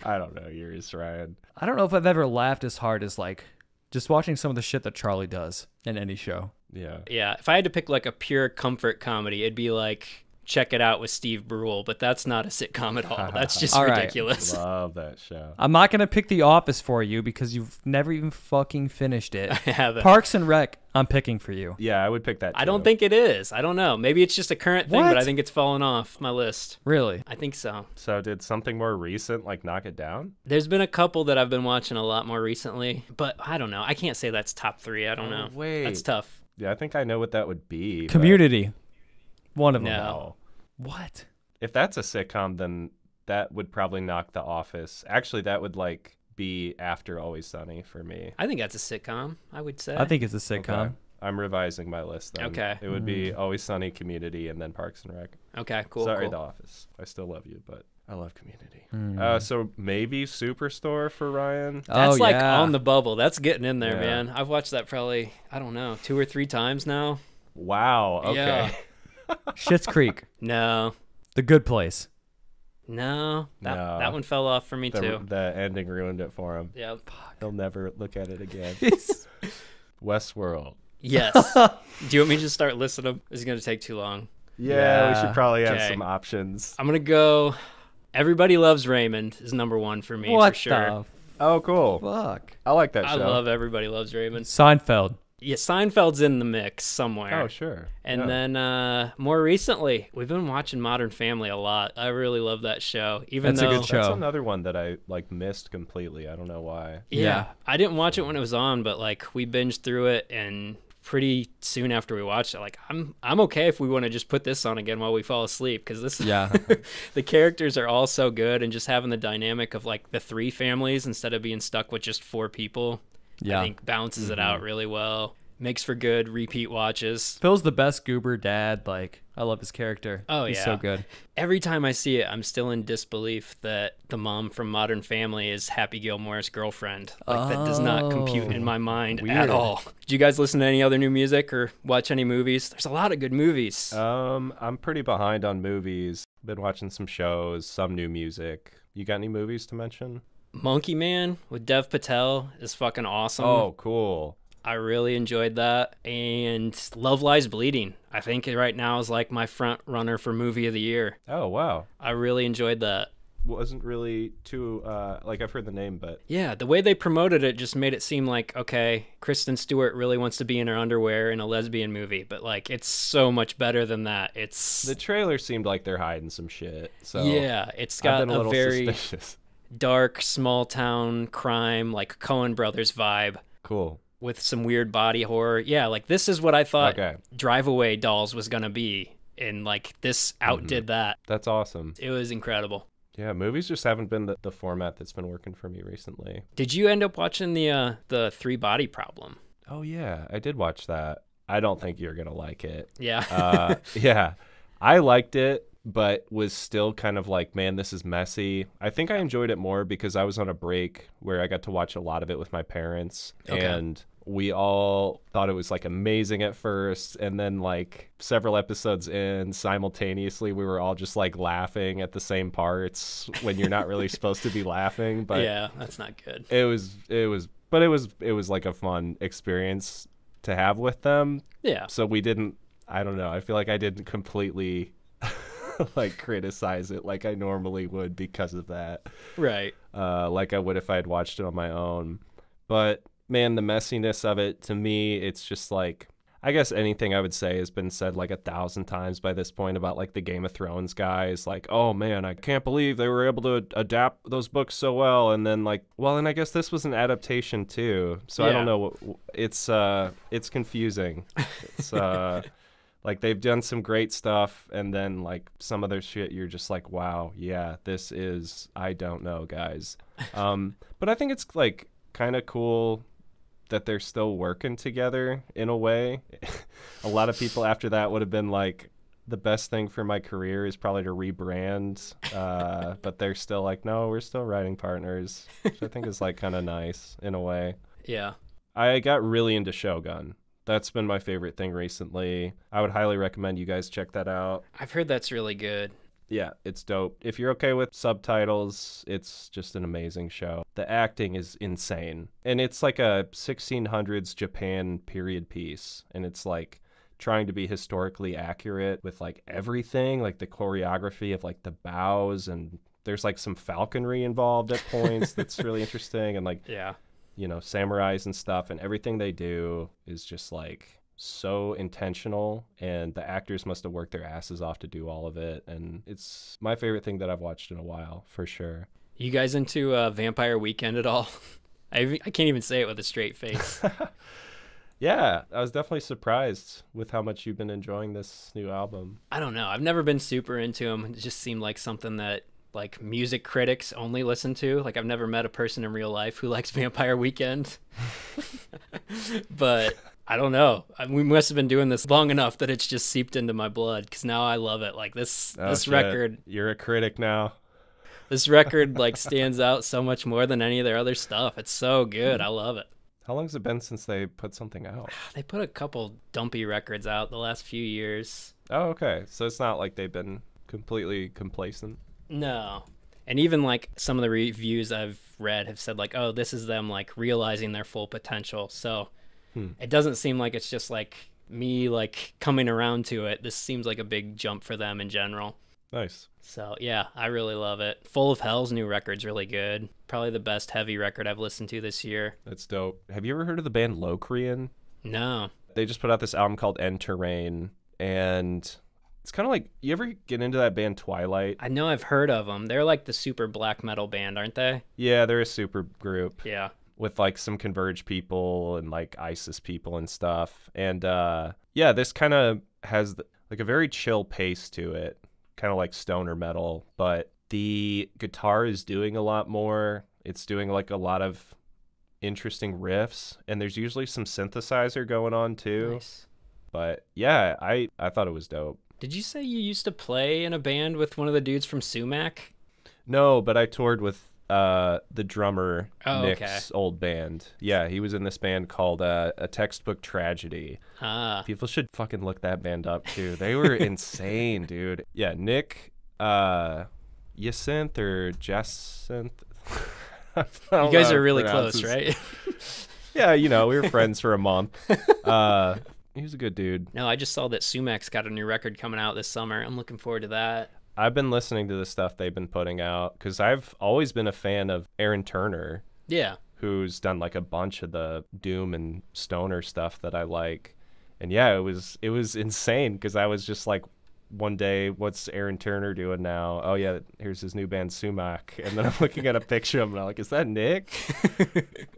I don't know yours, Ryan. I don't know if I've ever laughed as hard as like just watching some of the shit that Charlie does in any show. Yeah. Yeah, if I had to pick like a pure comfort comedy, it'd be like Check It Out with Steve Brule, but that's not a sitcom at all. That's just All right. ridiculous. Love that show. I'm not gonna pick The Office for you because you've never even fucking finished it. I haven't. Parks and Rec, I'm picking for you. Yeah, I would pick that. I don't too. think it is. I don't know. Maybe it's just a current thing, but What? I think it's fallen off my list. Really? I think so. So. Did something more recent like knock it down? There's been a couple that I've been watching a lot more recently, but I don't know. I can't say that's top 3. I don't know. wait. That's tough. Yeah, I think I know what that would be. but- Community. One of them. No. What? If that's a sitcom, then that would probably knock The Office. Actually, that would like be after Always Sunny for me. I think that's a sitcom, I would say. I think it's a sitcom. Okay. I'm revising my list then. Okay. It would be Always Sunny, Community, and then Parks and Rec. Okay, cool. Sorry, cool. The Office. I still love you, but I love Community. Hmm. So maybe Superstore for Ryan. That's Oh, like yeah. on the bubble. That's getting in there, Yeah. man. I've watched that probably, I don't know, 2 or 3 times now. Wow. Okay. Yeah. Schitt's Creek. No. The Good Place. No. That, No. that one fell off for me too. The ending ruined it for him. Yep. He'll never look at it again. Westworld. Yes. Do you want me to just start listing them? This is going to take too long. Yeah, we Yeah. should probably have Okay. some options. I'm going to go Everybody Loves Raymond is number 1 for me What for sure. Oh, cool. the fuck? I like that I show. love Everybody Loves Raymond. Seinfeld. Yeah, Seinfeld's in the mix somewhere. Oh, sure. And Yeah. then more recently, we've been watching Modern Family a lot. I really love that show. Even That's a though good show. That's another one that I like missed completely. I don't know why. Yeah, Yeah. I didn't watch it when it was on, but like we binged through it, and pretty soon after we watched it, like I'm okay if we want to just put this on again while we fall asleep, because this Yeah. the characters are all so good, and just having the dynamic of like the 3 families instead of being stuck with just 4 people, Yeah. I think balances it out really well. Makes for good repeat watches. Phil's the best goober dad. Like, I love his character. Oh, He's yeah. so good. Every time I see it, I'm still in disbelief that the mom from Modern Family is Happy Gilmore's girlfriend. Like, that does not compute in my mind at Weird. all. Did you guys listen to any other new music or watch any movies? There's a lot of good movies. I'm pretty behind on movies. Been watching some shows, some new music. You got any movies to mention? Monkey Man with Dev Patel is fucking awesome. Oh, cool. I really enjoyed that. And Love Lies Bleeding, I think right now is like my front runner for movie of the year. Oh, wow. I really enjoyed that. Wasn't really too like I've heard the name, but Yeah, the way they promoted it just made it seem like, okay, Kristen Stewart really wants to be in her underwear in a lesbian movie, but like it's so much better than that. It's the trailer seemed like they're hiding some shit. So yeah, it's I've got been a a little very suspicious. dark, small town crime, like Coen Brothers vibe Cool. with some weird body horror. Yeah, like this is what I thought Okay. Drive Away Dolls was gonna be, and like this outdid that. That's awesome. It was incredible. Yeah, movies just haven't been the format that's been working for me recently. Did you end up watching the 3 Body Problem? Oh yeah, I did watch that. I don't think you're gonna like it. Yeah. Yeah, I liked it, but was still kind of like, man, this is messy. I think I enjoyed it more because I was on a break where I got to watch a lot of it with my parents, Okay. and we all thought it was like amazing at first, and then like several episodes in, simultaneously we were all just like laughing at the same parts when you're not really supposed to be laughing. But Yeah, that's not good. it was like a fun experience to have with them. Yeah. So we didn't, I don't know, I feel like I didn't completely like criticize it like I normally would because of that, Right. like I would if I had watched it on my own. But man, the messiness of it, to me, it's just like, I guess anything I would say has been said like 1,000 times by this point about like the Game of Thrones guys. Like, oh man, I can't believe they were able to adapt those books so well. And then like, well, and I guess this was an adaptation too. So I don't know. It's confusing. It's like they've done some great stuff, and then like some other shit you're just like, wow, yeah, this is, I don't know, guys. But I think it's like kind of cool that they're still working together in a way. A lot of people after that would have been like, the best thing for my career is probably to rebrand. But they're still like, no, we're still writing partners, which I think is like kind of nice in a way. Yeah. I got really into Shogun. That's been my favorite thing recently. I would highly recommend you guys check that out. I've heard that's really good. Yeah, it's dope. If you're okay with subtitles, it's just an amazing show. The acting is insane. And it's like a 1600s Japan period piece. And it's like trying to be historically accurate with like everything, like the choreography of like the bows, and there's like some falconry involved at points that's really interesting. And like, Yeah. you know, samurais and stuff, and everything they do is just like so intentional, and the actors must have worked their asses off to do all of it, and it's my favorite thing that I've watched in a while for sure. You guys into Vampire Weekend at all? I can't even say it with a straight face. Yeah, I was definitely surprised with how much you've been enjoying this new album. I don't know. I've never been super into him. It just seemed like something that like music critics only listen to. Like I've never met a person in real life who likes Vampire Weekend. But I don't know. We must have been doing this long enough that it's just seeped into my blood, because now I love it. Like this record. You're a critic now. This record like stands out so much more than any of their other stuff. It's so good. I love it. How long has it been since they put something out? They put a couple dumpy records out the last few years. Oh, okay. So it's not like they've been completely complacent. No. And even like some of the reviews I've read have said like, oh, this is them like realizing their full potential. So it doesn't seem like it's just like me like coming around to it. This seems like a big jump for them in general. Nice. So yeah, I really love it. Full of Hell's new record's really good. Probably the best heavy record I've listened to this year. That's dope. Have you ever heard of the band Locrian? No. They just put out this album called End Terrain, and it's kind of like, you ever get into that band Twilight? I know I've heard of them. They're like the super black metal band, aren't they? Yeah, they're a super group. Yeah. With like some Converge people and like ISIS people and stuff. And yeah, this kind of has like a very chill pace to it, kind of like stoner metal, but the guitar is doing a lot more. It's doing like a lot of interesting riffs, and there's usually some synthesizer going on too. Nice. But yeah, I thought it was dope. Did you say you used to play in a band with one of the dudes from Sumac? No, but I toured with the drummer, Nick's okay. old band. Yeah, he was in this band called A Textbook Tragedy. Ah. People should fucking look that band up too. They were insane, dude. Yeah, Nick Jacinth or Jacinth. You guys are really close, right? Yeah, you know, we were friends for a month. He was a good dude. No, I just saw that Sumac's got a new record coming out this summer. I'm looking forward to that. I've been listening to the stuff they've been putting out because I've always been a fan of Aaron Turner. Yeah. Who's done like a bunch of the doom and stoner stuff that I like. And yeah, it was insane because I was just like, one day, what's Aaron Turner doing now? Oh yeah, here's his new band Sumac. And then I'm looking at a picture of him and I'm like, is that Nick?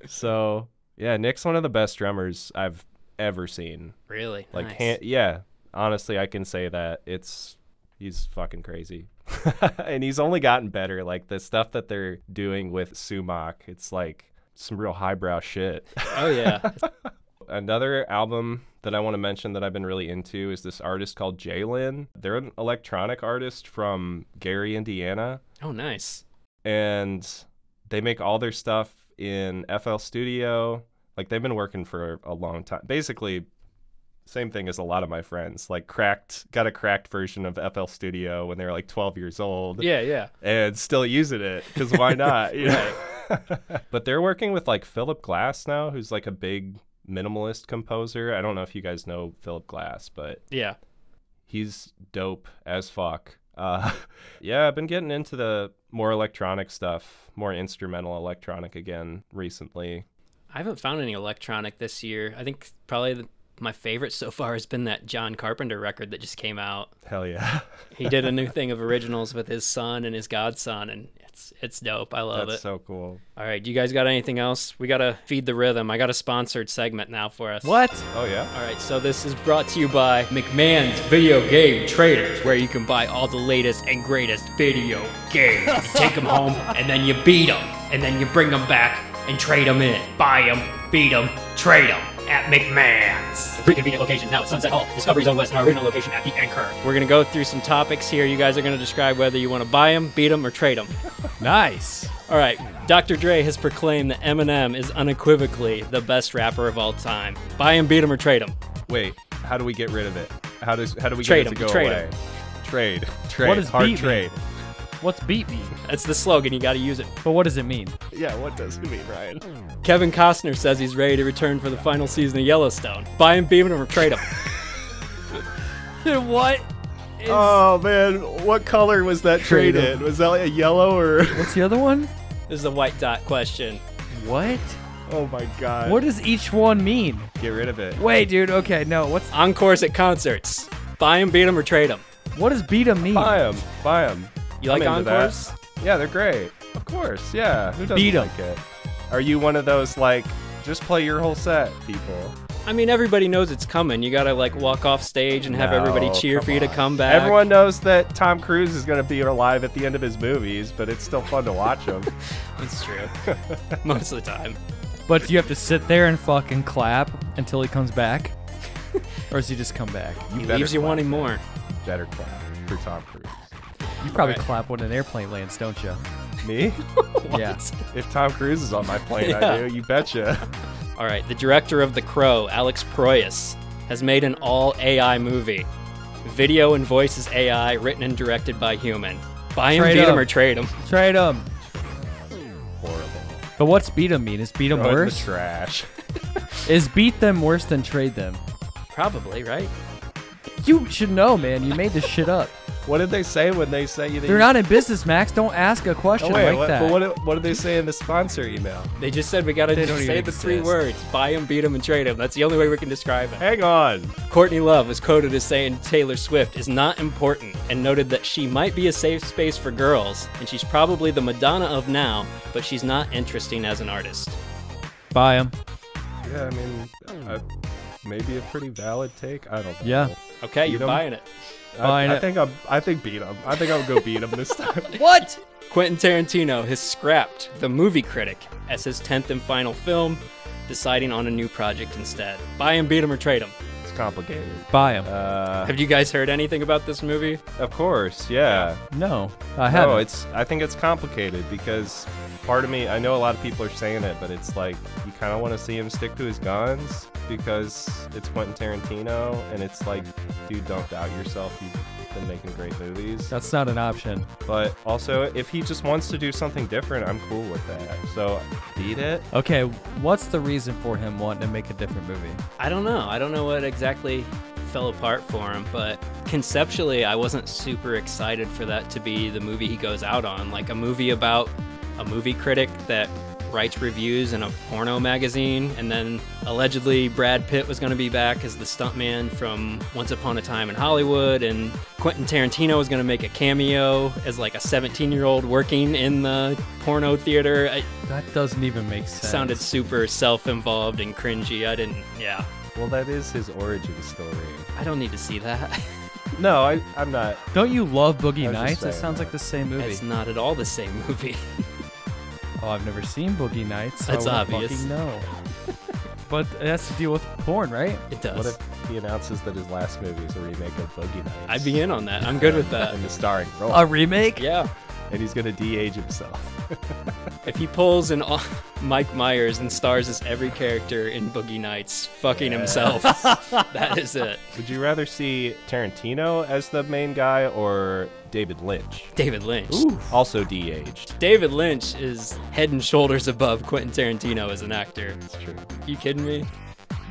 So yeah, Nick's one of the best drummers I've ever seen. Really? Like, nice. yeah, honestly, I can say that. He's fucking crazy. And he's only gotten better. Like the stuff that they're doing with Sumac, it's like some real highbrow shit. Oh yeah. Another album that I want to mention that I've been really into is this artist called Jalen. They're an electronic artist from Gary, Indiana. Oh, nice. And they make all their stuff in FL Studio. Like, they've been working for a long time. Basically, same thing as a lot of my friends. Like, got a cracked version of FL Studio when they were like 12 years old. Yeah, yeah. And still using it, because why not? You know? But they're working with like Philip Glass now, who's like a big minimalist composer. I don't know if you guys know Philip Glass, but yeah, he's dope as fuck. Yeah, I've been getting into the more electronic stuff, more instrumental electronic again recently. I haven't found any electronic this year. I think probably My favorite so far has been that John Carpenter record that just came out. Hell yeah. He did a new thing of originals with his son and his godson, and it's dope. I love That's it. so cool. All right, do you guys got anything else? We got to feed the rhythm. I got a sponsored segment now for us. What? Oh, yeah? All right, so this is brought to you by McMahon's Video Game Traders, where you can buy all the latest and greatest video games. You take them home, and then you beat them, and then you bring them back and trade them in. Buy them, beat them, trade them at McMahon's. Free convenient location now at Sunset Hall, Discovery Zone West, and our original location at the Anchor. We're going to go through some topics here. You guys are going to describe whether you want to buy them, beat them, or trade them. Nice. All right, Dr. Dre has proclaimed that Eminem is unequivocally the best rapper of all time. Buy him, beat him, or trade him. Wait, how do we get rid of it? How do we Trade get it to him, go trade away? him. Trade. What does Hard beat trade. mean? What's beat mean? That's the slogan. You got to use it. But what does it mean? Yeah, what does it mean, Ryan? Kevin Costner says he's ready to return for the final season of Yellowstone. Buy him, beat him, or trade him. What? Oh, man. What color was that Trade trade in? Was that like a yellow or... What's the other one? This is a white dot question. What? Oh, my God. What does each one mean? Get rid of it. Wait, dude. Okay, no. What's Encores at concerts. Buy him, beat him, or trade him. what does beat 'em mean? Buy them. Buy them. You like I'm into encores? that. Yeah, they're great. Of course, yeah. Who doesn't Beat 'em. like it? Are you one of those, like, just play your whole set people? I mean, everybody knows it's coming. You gotta like walk off stage and have No, everybody cheer come for you to on. come back. Everyone knows that Tom Cruise is going to be alive at the end of his movies, but it's still fun to watch him. It's true. Most of the time. But do you have to sit there and fucking clap until he comes back? Or does he just come back? He better leaves you clap. wanting more. Better clap for Tom Cruise. You probably Alright. clap when an airplane lands, don't you? Me? Yeah. If Tom Cruise is on my plane, Yeah. I do. You betcha. All right, the director of The Crow, Alex Proyas, has made an all AI movie. Video and voice is AI, written and directed by human. Buy him, Trade beat him, him. or trade him. Trade 'em. Horrible. But what's beat 'em mean? Is beat 'em Throw it in the worse? trash. Is beat them worse than trade them? Probably, right? You should know, man. You made this shit up. What did they say when they say you? They're not in business, Max. Don't ask a question Oh, wait, like that. but what did they say in the sponsor email? They just said we gotta They don't say even the three exist. words. Buy him, beat him, and trade him. That's the only way we can describe it. Hang on. Courtney Love was quoted as saying Taylor Swift is not important and noted that she might be a safe space for girls and she's probably the Madonna of now, but she's not interesting as an artist. Buy 'em. Yeah, I mean, maybe a pretty valid take. I don't know. Yeah. Okay, Beat you're 'em? buying it. Buying I it. think beat him. I think I'll go beat him this time. What? Quentin Tarantino has scrapped The Movie Critic as his 10th and final film, deciding on a new project instead. Buy him, beat him, or trade him. It's complicated. Buy 'em. Have you guys heard anything about this movie? Of course, yeah. No, I haven't. No, I think it's complicated because part of me, I know a lot of people are saying it, but it's like you kind of want to see him stick to his guns because it's Quentin Tarantino, and it's like, dude, don't doubt yourself. You've been making great movies. That's not an option. But also, if he just wants to do something different, I'm cool with that. So, beat it. Okay, what's the reason for him wanting to make a different movie? I don't know. I don't know what exactly fell apart for him, but conceptually, I wasn't super excited for that to be the movie he goes out on. Like a movie about a movie critic that writes reviews in a porno magazine, and then allegedly Brad Pitt was going to be back as the stuntman from Once Upon a Time in Hollywood, and Quentin Tarantino was going to make a cameo as like a 17-year-old working in the porno theater. It That doesn't even make sense. sounded super self-involved and cringy. Yeah. Well, that is his origin story. I don't need to see that. No, I'm not. Don't you love Boogie I was just Nights? It saying sounds that. like the same movie. It's not at all the same movie. Oh, I've never seen Boogie Nights. So That's I wouldn't obvious. fucking know. But it has to deal with porn, right? It does. What if he announces that his last movie is a remake of Boogie Nights? I'd be in on that. I'm good with that. In the starring role. A remake? Yeah. And he's going to de-age himself. If he pulls an Mike Myers and stars as every character in Boogie Nights, fucking himself, that is it. Would you rather see Tarantino as the main guy or David Lynch? David Lynch. Also de-aged. David Lynch is head and shoulders above Quentin Tarantino as an actor. That's true. You kidding me?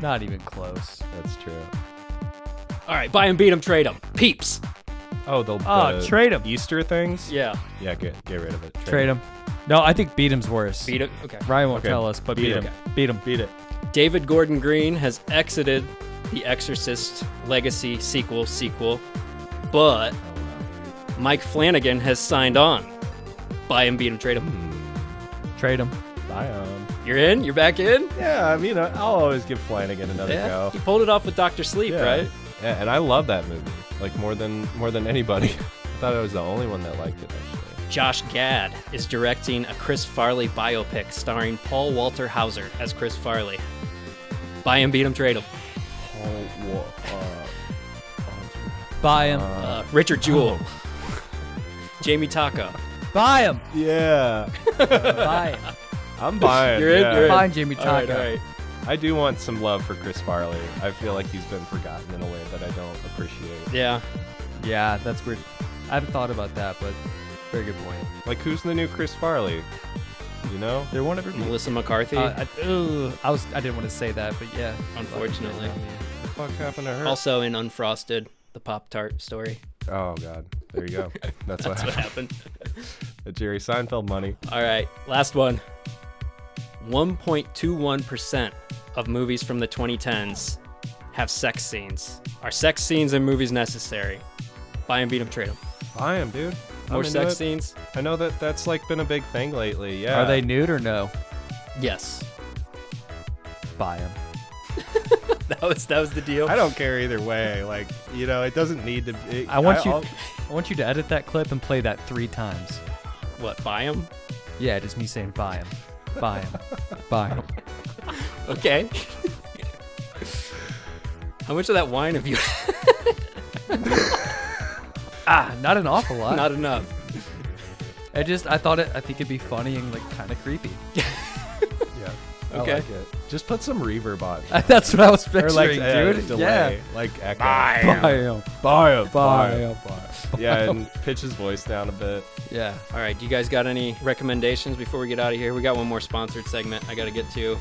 Not even close. That's true. All right, buy him, beat him, trade him. Peeps. Oh, the trade 'em. Easter things? Yeah. Yeah, get rid of it. Trade him. No, I think beat him's worse. Beat him. Okay. Ryan won't Okay. tell us, but Beat beat him. him. Beat him. Beat it. David Gordon Green has exited The Exorcist Legacy sequel, but Mike Flanagan has signed on. Buy him, beat him, trade him. Trade him. Buy 'em. You're in? You're back in? Yeah, I mean, I'll always give Flanagan another go. He pulled it off with Dr. Sleep, right? Yeah, and I love that movie, like more than anybody. I thought I was the only one that liked it, actually. Josh Gad is directing a Chris Farley biopic starring Paul Walter Hauser as Chris Farley. Buy him, beat him, trade him. Buy him. Richard Jewell. Jamie Taco. Buy him. Yeah. Buy him. I'm buying. You're in? Yeah. You're in. Buy Jamie All right, Taco. all right. I do want some love for Chris Farley. I feel like he's been forgotten in a way that I don't appreciate. Yeah. Yeah, that's weird. I haven't thought about that, but very good point. Like, who's the new Chris Farley? You know? There won't ever be. Melissa McCarthy. I didn't want to say that, but yeah. Unfortunately. What the fuck happened to her? Also in Unfrosted, the Pop-Tart story. Oh, God. There you go. That's what What happened. happened. The Jerry Seinfeld money. All right, last one. 1.21% of movies from the 2010s have sex scenes. Are sex scenes in movies necessary? Buy 'em, beat 'em, trade 'em. I am, dude. I'm More into sex it. scenes? I know that's like been a big thing lately. Yeah. Are they nude or no? Yes. Buy him. That was the deal. I don't care either way. Like, you know, it doesn't need to be. I want you to edit that clip and play that 3 times. What, buy 'em? Yeah, just me saying buy him. Buy him. Buy him. Okay. How much of that wine have you Not an awful lot. Not enough. I think it'd be funny and like kind of creepy. Yeah. I Okay. like it. Just put some reverb on. That's what I was Or picturing, like dude. delay. Yeah. Like echo. Buy him. Buy him. Buy him. Yeah, and pitch his voice down a bit. Yeah. All right, do you guys got any recommendations before we get out of here? We got one more sponsored segment I got to get to.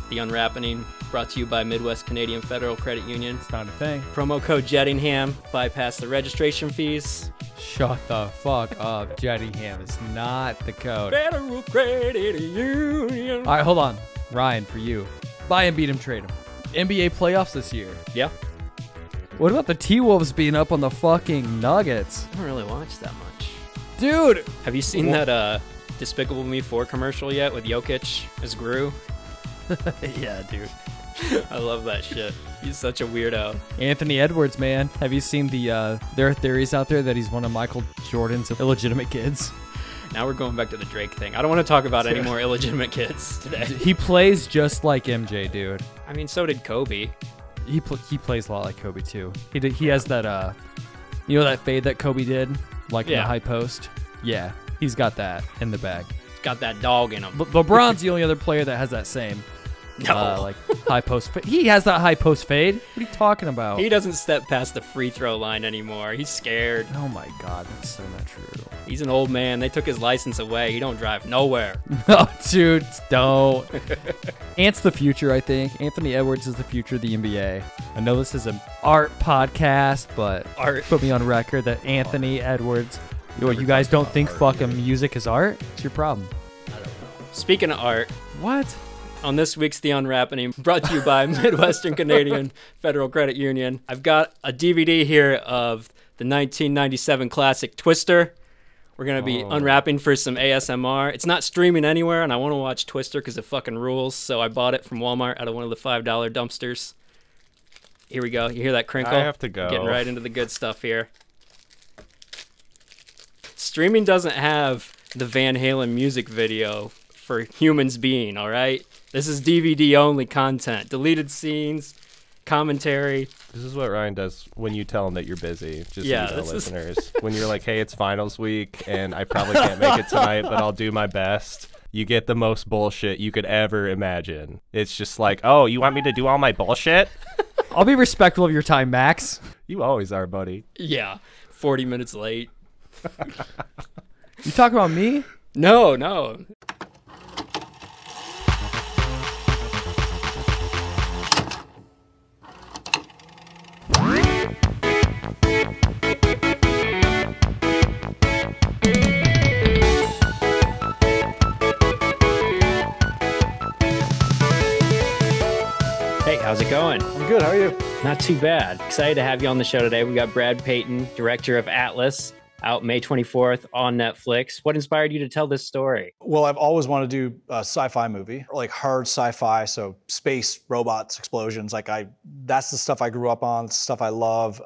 The Unwrappening, brought to you by Midwest Canadian Federal Credit Union. It's not a thing. Promo code Jettingham, bypass the registration fees. Shut the fuck up. Jettingham is not the code. Federal Credit Union. All right, hold on. Ryan, for you. Buy him, beat him, trade him. NBA playoffs this year. Yeah, What about the T-Wolves being up on the fucking Nuggets? I don't really watch that much. Dude! Have you seen that Despicable Me 4 commercial yet with Jokic as Gru? Yeah, dude. I love that shit. He's such a weirdo. Anthony Edwards, man. Have you seen there are theories out there that he's one of Michael Jordan's illegitimate kids? Now we're going back to the Drake thing. I don't want to talk about any more illegitimate kids today. He plays just like MJ, dude. I mean, so did Kobe. He plays a lot like Kobe too. He has that you know that fade that Kobe did, like in the Yeah. high post. Yeah, he's got that in the bag. Got that dog in him. LeBron's the only other player that has that same No. like high post. He has that high post fade. What are you talking about? He doesn't step past the free throw line anymore. He's scared. Oh my God, that's so not true. He's an old man. They took his license away. He don't drive nowhere. Oh, dude, don't. Ant's the future, I think. Anthony Edwards is the future of the NBA. I know this is an art podcast, but Art. put me on record that Anthony Edwards. You guys don't think fucking music is art? It's your problem. Speaking of art, What? on this week's The Unwrappening, brought to you by Midwestern Canadian Federal Credit Union, I've got a DVD here of the 1997 classic Twister. We're going to be unwrapping for some ASMR. It's not streaming anywhere, and I want to watch Twister because it fucking rules, so I bought it from Walmart out of one of the $5 dumpsters. Here we go. You hear that crinkle? I have to go. Getting right into the good stuff here. Streaming doesn't have the Van Halen music video for Humans Being, all right? This is DVD-only content. Deleted scenes, commentary. This is what Ryan does when you tell him that you're busy. Just Yeah, so you know, this is- listeners. When you're like, hey, it's finals week, and I probably can't make it tonight, but I'll do my best. You get the most bullshit you could ever imagine. It's just like, oh, you want me to do all my bullshit? I'll be respectful of your time, Max. You always are, buddy. Yeah, 40 minutes late. You talk about me? No. How's it going? I'm good. How are you? Not too bad. Excited to have you on the show today. We got Brad Peyton, director of Atlas, out May 24th on Netflix. What inspired you to tell this story? Well, I've always wanted to do a sci-fi movie, like hard sci-fi, so space, robots, explosions. That's the stuff I grew up on, it's the stuff I love.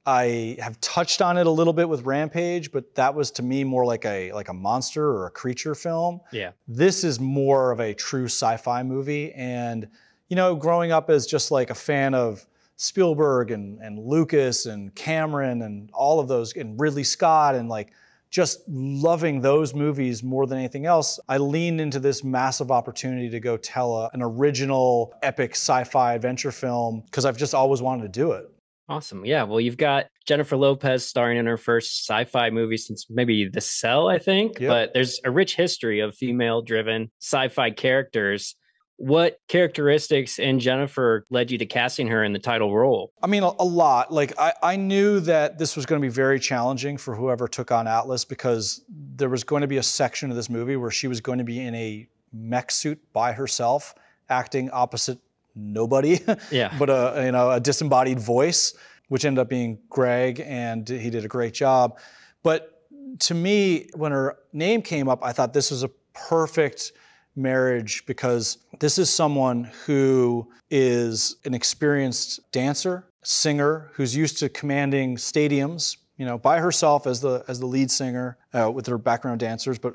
I have touched on it a little bit with Rampage, but that was to me more like a monster or a creature film. Yeah. This is more of a true sci-fi movie. And, you know, growing up as just like a fan of Spielberg and Lucas and Cameron and all of those, and Ridley Scott, and like just loving those movies more than anything else, I leaned into this massive opportunity to go tell an original epic sci-fi adventure film because I've just always wanted to do it. Awesome. Yeah. Well, you've got Jennifer Lopez starring in her first sci-fi movie since maybe The Cell, I think. Yep. But there's a rich history of female-driven sci-fi characters. What characteristics in Jennifer led you to casting her in the title role? I mean, a lot. Like, I knew that this was going to be very challenging for whoever took on Atlas because there was going to be a section of this movie where she was going to be in a mech suit by herself, acting opposite nobody, Yeah. but a disembodied voice, which ended up being Greg, and he did a great job. But to me, when her name came up, I thought this was a perfect marriage because this is someone who is an experienced dancer, singer, who's used to commanding stadiums, you know, by herself as the lead singer with her background dancers, but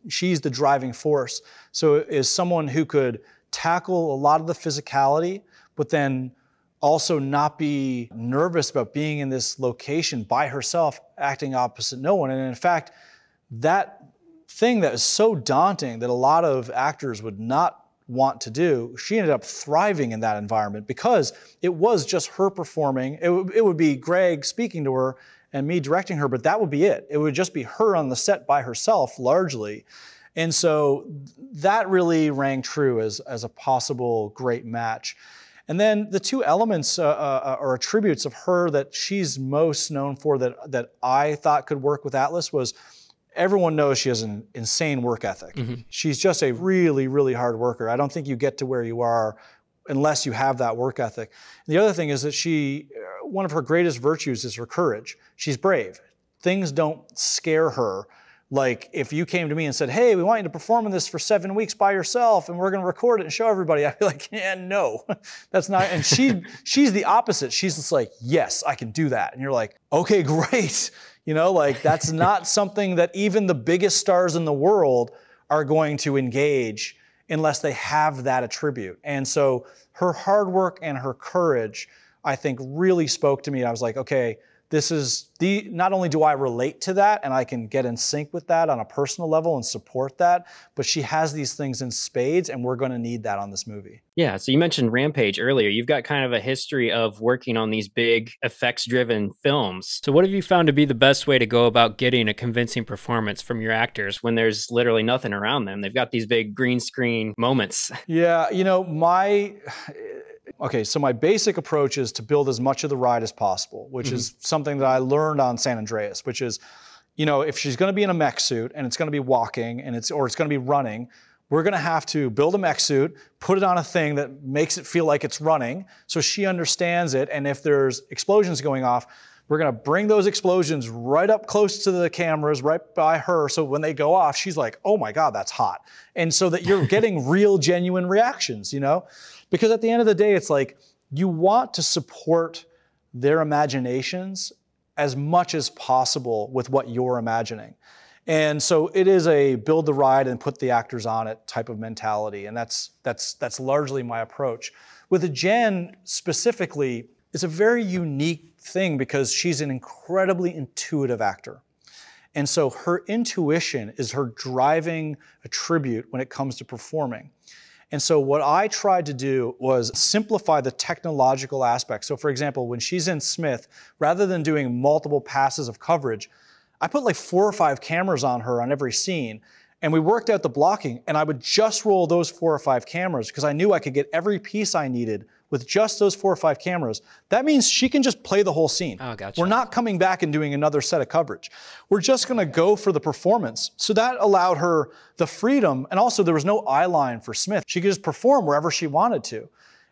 she's the driving force. So is someone who could tackle a lot of the physicality, but then also not be nervous about being in this location by herself, acting opposite no one. And in fact, that thing that is so daunting that a lot of actors would not want to do, she ended up thriving in that environment because it was just her performing. It would be Greg speaking to her and me directing her, but that would be it. It would just be her on the set by herself largely. And so that really rang true as a possible great match. And then the two elements or attributes of her that she's most known for that I thought could work with Atlas was everyone knows she has an insane work ethic. Mm-hmm. She's just a really, really hard worker. I don't think you get to where you are unless you have that work ethic. And the other thing is that one of her greatest virtues is her courage. She's brave. Things don't scare her. Like if you came to me and said, hey, we want you to perform in this for 7 weeks by yourself and we're going to record it and show everybody, I'd be like, yeah, no, that's not. And she's the opposite. She's just like, yes, I can do that. And you're like, okay, great. You know, like that's not something that even the biggest stars in the world are going to engage unless they have that attribute. And so her hard work and her courage, I think really spoke to me. I was like, okay, not only do I relate to that and I can get in sync with that on a personal level and support that, but she has these things in spades and we're going to need that on this movie. Yeah. So you mentioned Rampage earlier. You've got kind of a history of working on these big effects-driven films. So what have you found to be the best way to go about getting a convincing performance from your actors when there's literally nothing around them? They've got these big green screen moments. Yeah. You know, so my basic approach is to build as much of the ride as possible, which is something that I learned on San Andreas, which is, you know, if she's going to be in a mech suit and it's going to be walking or it's going to be running, we're going to have to build a mech suit, put it on a thing that makes it feel like it's running so she understands it. And if there's explosions going off, we're going to bring those explosions right up close to the cameras, right by her. So when they go off, she's like, oh my God, that's hot. And so that you're getting real, genuine reactions, you know? Because at the end of the day, it's like you want to support their imaginations as much as possible with what you're imagining. And so it is a build the ride and put the actors on it type of mentality. And that's largely my approach. With Jen specifically, it's a very unique thing because she's an incredibly intuitive actor. And so her intuition is her driving attribute when it comes to performing. And so what I tried to do was simplify the technological aspects. So for example, when she's in Smith, rather than doing multiple passes of coverage, I put like 4 or 5 cameras on her on every scene. And we worked out the blocking, and I would just roll those 4 or 5 cameras because I knew I could get every piece I needed with just those 4 or 5 cameras. That means she can just play the whole scene. Oh, gotcha. We're not coming back and doing another set of coverage. We're just gonna go for the performance. So that allowed her the freedom, and also there was no eye line for Smith. She could just perform wherever she wanted to.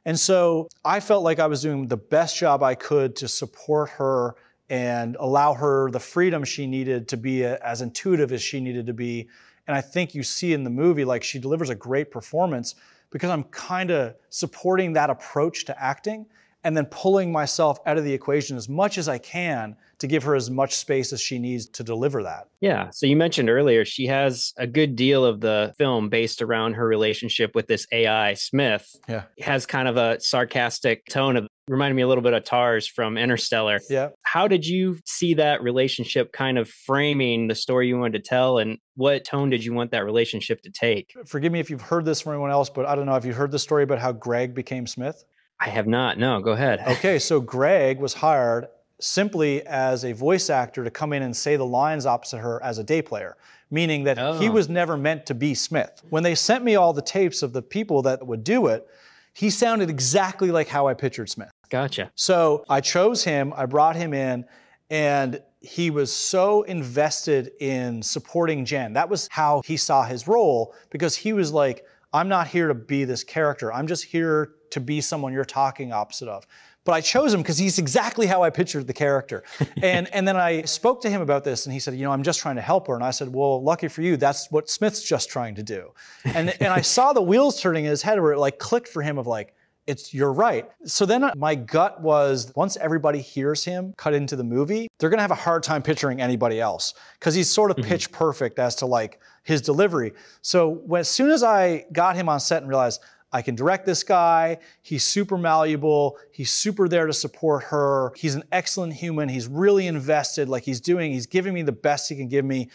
And so I felt like I was doing the best job I could to support her and allow her the freedom she needed to be as intuitive as she needed to be. And I think you see in the movie, like, she delivers a great performance because I'm kind of supporting that approach to acting and then pulling myself out of the equation as much as I can to give her as much space as she needs to deliver that. Yeah. So you mentioned earlier, she has a good deal of the film based around her relationship with this AI Smith. Yeah. It has kind of a sarcastic tone of, reminded me a little bit of Tars from Interstellar. Yeah. How did you see that relationship kind of framing the story you wanted to tell, and what tone did you want that relationship to take? Forgive me if you've heard this from anyone else, but I don't know. Have you heard the story about how Greg became Smith? I have not. No, go ahead. Okay, so Greg was hired simply as a voice actor to come in and say the lines opposite her as a day player, meaning that he was never meant to be Smith. When they sent me all the tapes of the people that would do it, he sounded exactly like how I pictured Smith. Gotcha. So I chose him, I brought him in, and he was so invested in supporting Jen. That was how he saw his role, because he was like, I'm not here to be this character. I'm just here to be someone you're talking opposite of. But I chose him because he's exactly how I pictured the character. And then I spoke to him about this, and he said, I'm just trying to help her. And I said, well, lucky for you, that's what Smith's just trying to do. And I saw the wheels turning in his head where it like clicked for him of like, you're right. So then my gut was, once everybody hears him cut into the movie, they're gonna have a hard time picturing anybody else, because he's sort of pitch perfect as to like his delivery. So as soon as I got him on set and realized, I can direct this guy, he's super malleable, he's super there to support her, he's an excellent human, he's really invested, like he's giving me the best he can give me.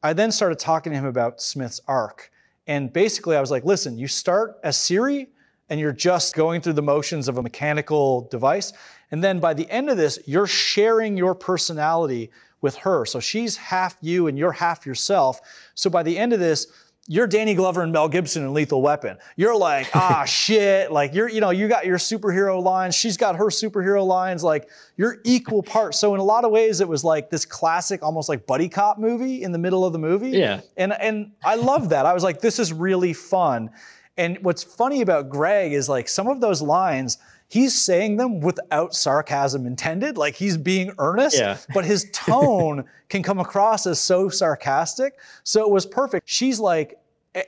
I then started talking to him about Smith's arc. And basically I was like, listen, you start as Siri, and you're just going through the motions of a mechanical device. And then by the end of this, you're sharing your personality with her. So she's half you and you're half yourself. So by the end of this, you're Danny Glover and Mel Gibson in Lethal Weapon. You're like, shit. Like you got your superhero lines. She's got her superhero lines. Like you're equal parts. So in a lot of ways, it was like this classic, almost like buddy cop movie in the middle of the movie. Yeah. And I love that. I was like, this is really fun. And what's funny about Greg is like some of those lines, he's saying them without sarcasm intended, like he's being earnest, but his tone can come across as so sarcastic. So it was perfect. She's like,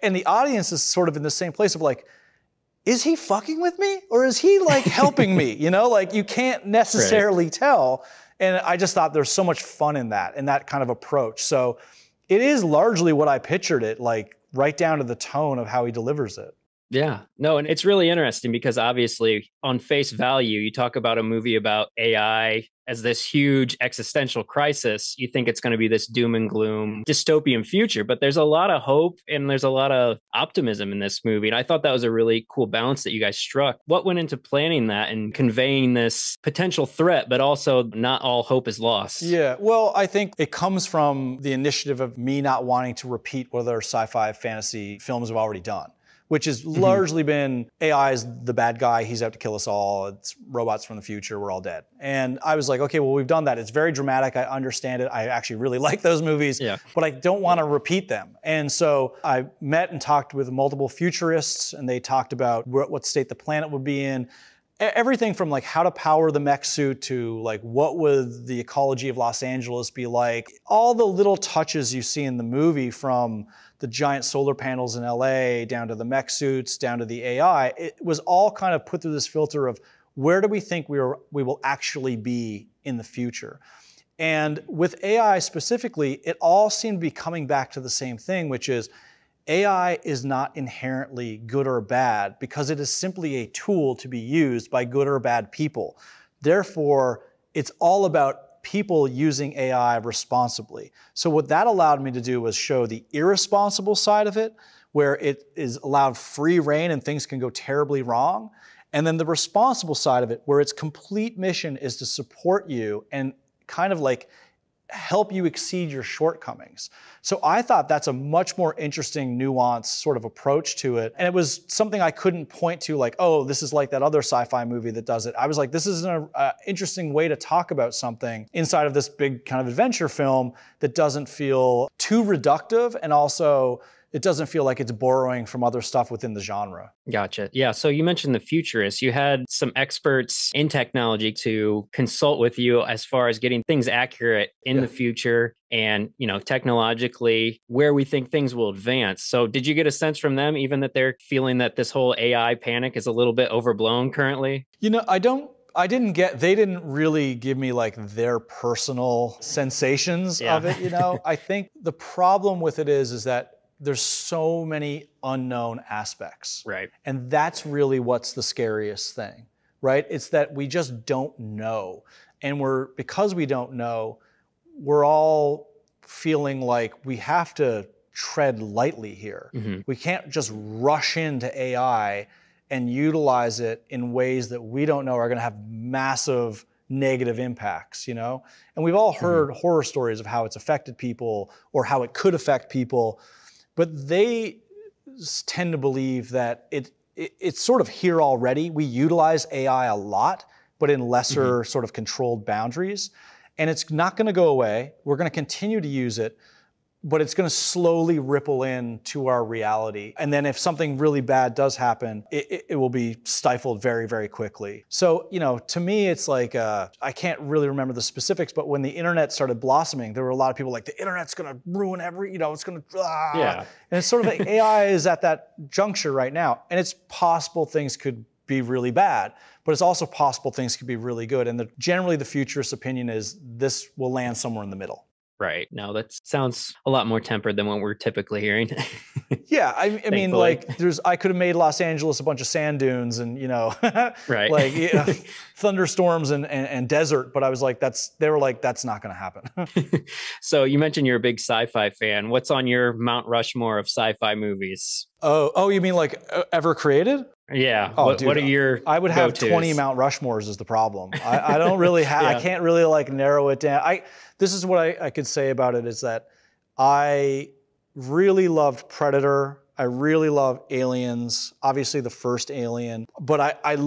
and the audience is sort of in the same place of like, is he fucking with me? Or is he like helping me? Like you can't necessarily tell. And I just thought there's so much fun in that kind of approach. So it is largely what I pictured it, like right down to the tone of how he delivers it. Yeah, no, and it's really interesting because obviously on face value, you talk about a movie about AI as this huge existential crisis. You think it's going to be this doom and gloom dystopian future, but there's a lot of hope and there's a lot of optimism in this movie. And I thought that was a really cool balance that you guys struck. What went into planning that and conveying this potential threat, but also not all hope is lost? Yeah, well, I think it comes from the initiative of me not wanting to repeat what other sci-fi fantasy films have already done, which has largely been AI is the bad guy, he's out to kill us all, it's robots from the future, we're all dead. And I was like, okay, well, we've done that. It's very dramatic, I understand it. I actually really like those movies, but I don't want to repeat them. And so I met and talked with multiple futurists, and they talked about what state the planet would be in. Everything from like how to power the mech suit to like what would the ecology of Los Angeles be like. All the little touches you see in the movie, from the giant solar panels in LA down to the mech suits, down to the AI, it was all kind of put through this filter of where do we think we will actually be in the future. And with AI specifically, it all seemed to be coming back to the same thing, which is AI is not inherently good or bad because it is simply a tool to be used by good or bad people. Therefore, it's all about people using AI responsibly. So what that allowed me to do was show the irresponsible side of it, where it is allowed free reign and things can go terribly wrong. And then the responsible side of it, where its complete mission is to support you and kind of like help you exceed your shortcomings. So I thought that's a much more interesting, nuanced sort of approach to it. And it was something I couldn't point to like, oh, this is like that other sci-fi movie that does it. I was like, this is an interesting way to talk about something inside of this big kind of adventure film that doesn't feel too reductive and also it doesn't feel like it's borrowing from other stuff within the genre. Gotcha. Yeah. So you mentioned the futurists. You had some experts in technology to consult with you as far as getting things accurate in the future and, technologically where we think things will advance. So did you get a sense from them, even that they're feeling that this whole AI panic is a little bit overblown currently? They didn't really give me like their personal sensations of it, I think the problem with it is that there's so many unknown aspects. Right. And that's really what's the scariest thing, right? It's that we just don't know. And because we don't know, we're all feeling like we have to tread lightly here. Mm-hmm. We can't just rush into AI and utilize it in ways that we don't know are going to have massive negative impacts, And we've all heard horror stories of how it's affected people or how it could affect people, but they tend to believe that it's sort of here already. We utilize AI a lot, but in lesser sort of controlled boundaries, and it's not going to go away. We're going to continue to use it, but it's going to slowly ripple into our reality. And then if something really bad does happen, it will be stifled very, very quickly. So, to me, it's like, I can't really remember the specifics, but when the internet started blossoming, there were a lot of people like, the internet's going to ruin it's going to, And it's sort of like AI is at that juncture right now. And it's possible things could be really bad, but it's also possible things could be really good. And generally the futurist opinion is this will land somewhere in the middle. Right. No, that sounds a lot more tempered than what we're typically hearing. Yeah, I mean, like, I could have made Los Angeles a bunch of sand dunes and, right. like thunderstorms and desert, but I was like, they were like, that's not going to happen. So you mentioned you're a big sci-fi fan. What's on your Mount Rushmore of sci-fi movies? Oh, you mean like ever created? Yeah. Oh, what dude, are your I would have go-tos? 20 Mount Rushmores is the problem. I don't really have, I can't really like narrow it down. This is what I could say about it is that I really loved Predator. I really love Aliens, obviously the first Alien, but I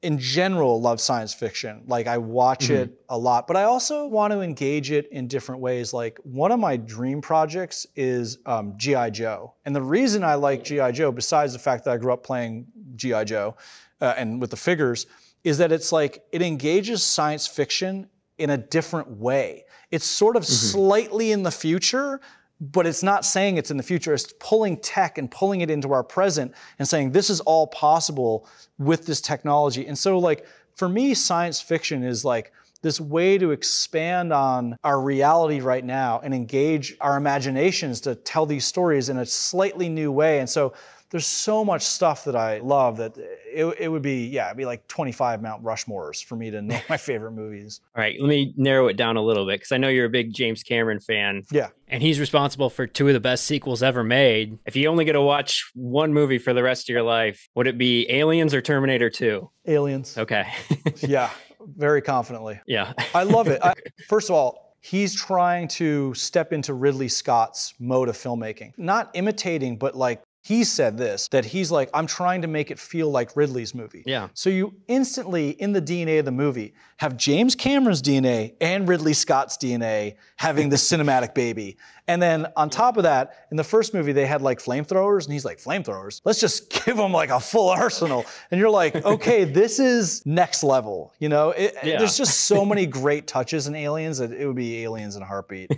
in general love science fiction. Like I watch it a lot, but I also want to engage it in different ways. Like one of my dream projects is G.I. Joe. And the reason I like G.I. Joe, besides the fact that I grew up playing G.I. Joe and with the figures, is that it's like it engages science fiction in a different way. It's sort of slightly in the future, but it's not saying it's in the future. It's pulling tech and pulling it into our present and saying this is all possible with this technology. And so like, for me, science fiction is like this way to expand on our reality right now and engage our imaginations to tell these stories in a slightly new way. And so there's so much stuff that I love that it would be, it'd be like 25 Mount Rushmores for me to name my favorite movies. All right, let me narrow it down a little bit because I know you're a big James Cameron fan. Yeah. And he's responsible for 2 of the best sequels ever made. If you only get to watch one movie for the rest of your life, would it be Aliens or Terminator 2? Aliens. Okay. Yeah, very confidently. Yeah. I love it. First of all, he's trying to step into Ridley Scott's mode of filmmaking. Not imitating, but like, he said this, that he's like, I'm trying to make it feel like Ridley's movie. Yeah. So you instantly, in the DNA of the movie, have James Cameron's DNA and Ridley Scott's DNA having this cinematic baby. And then on top of that, in the first movie, they had like flamethrowers, and he's like, flamethrowers? Let's just give them like a full arsenal. And you're like, okay, this is next level. There's just so many great touches in Aliens that it would be Aliens in a heartbeat.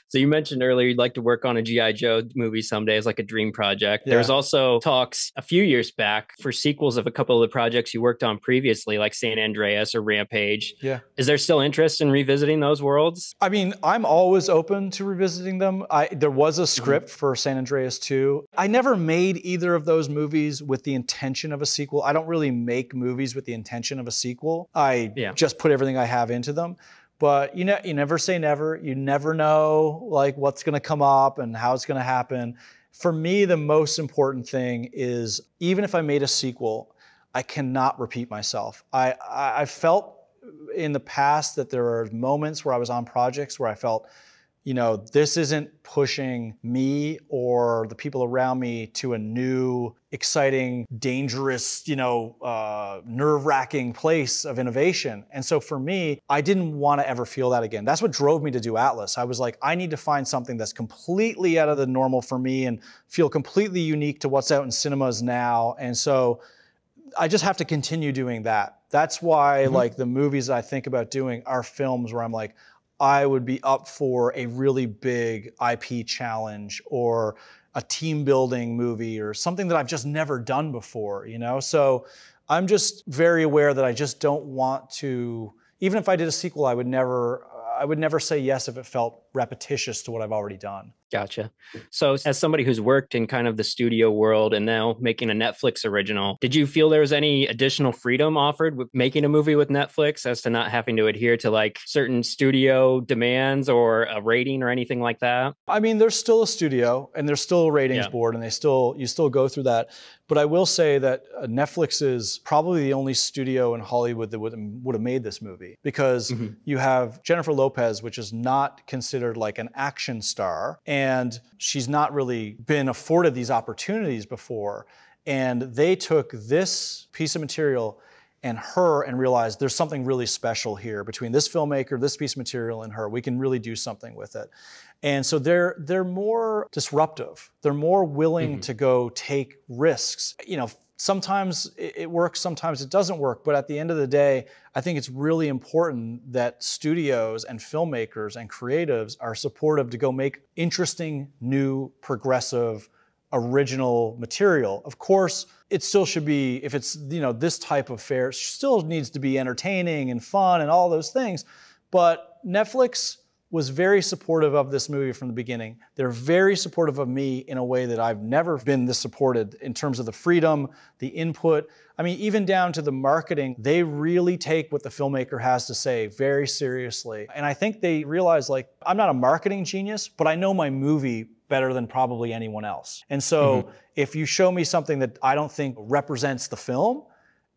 So you mentioned earlier you'd like to work on a G.I. Joe movie someday as like a dream project. Yeah. There was also talks a few years back for sequels of a couple of the projects you worked on previously, like San Andreas or Rampage. Yeah. Is there still interest in revisiting those worlds? I mean, I'm always open to revisiting them. There was a script for San Andreas 2. I never made either of those movies with the intention of a sequel. I don't really make movies with the intention of a sequel. I just put everything I have into them. But you never say never. You never know like what's going to come up and how it's going to happen. For me, the most important thing is even if I made a sequel, I cannot repeat myself. I felt in the past that there are moments where I was on projects where I felt, this isn't pushing me or or the people around me to a new, exciting, dangerous, nerve-wracking place of innovation. And so for me, I didn't want to ever feel that again. That's what drove me to do Atlas. I was like, I need to find something that's completely out of the normal for me and feel completely unique to what's out in cinemas now. And so I just have to continue doing that. That's why like the movies I think about doing are films where I'm like, I would be up for a really big IP challenge or a team building movie or something that I've just never done before, So I'm just very aware that I just don't want to, even if I did a sequel, I would never say yes if it felt repetitious to what I've already done. Gotcha. So as somebody who's worked in kind of the studio world and now making a Netflix original, did you feel there was any additional freedom offered with making a movie with Netflix as to not having to adhere to like certain studio demands or a rating or anything like that? I mean, there's still a studio and there's still a ratings board and you still go through that. But I will say that Netflix is probably the only studio in Hollywood that would have made this movie because you have Jennifer Lopez, which is not considered like an action star. And she's not really been afforded these opportunities before. And they took this piece of material and realized there's something really special here between this filmmaker, this piece of material, and her. We can really do something with it. And so they're more disruptive. They're more willing to go take risks. Sometimes it works, sometimes it doesn't work. But at the end of the day, I think it's really important that studios and filmmakers and creatives are supportive to go make interesting, new, progressive, original material. Of course, it still should be, if it's this type of fare, it still needs to be entertaining and fun and all those things. But Netflix was very supportive of this movie from the beginning. They're very supportive of me in a way that I've never been this supported in terms of the freedom, the input. I mean, even down to the marketing, they really take what the filmmaker has to say very seriously. And I think they realize, like, I'm not a marketing genius, but I know my movie better than probably anyone else. And so if you show me something that I don't think represents the film,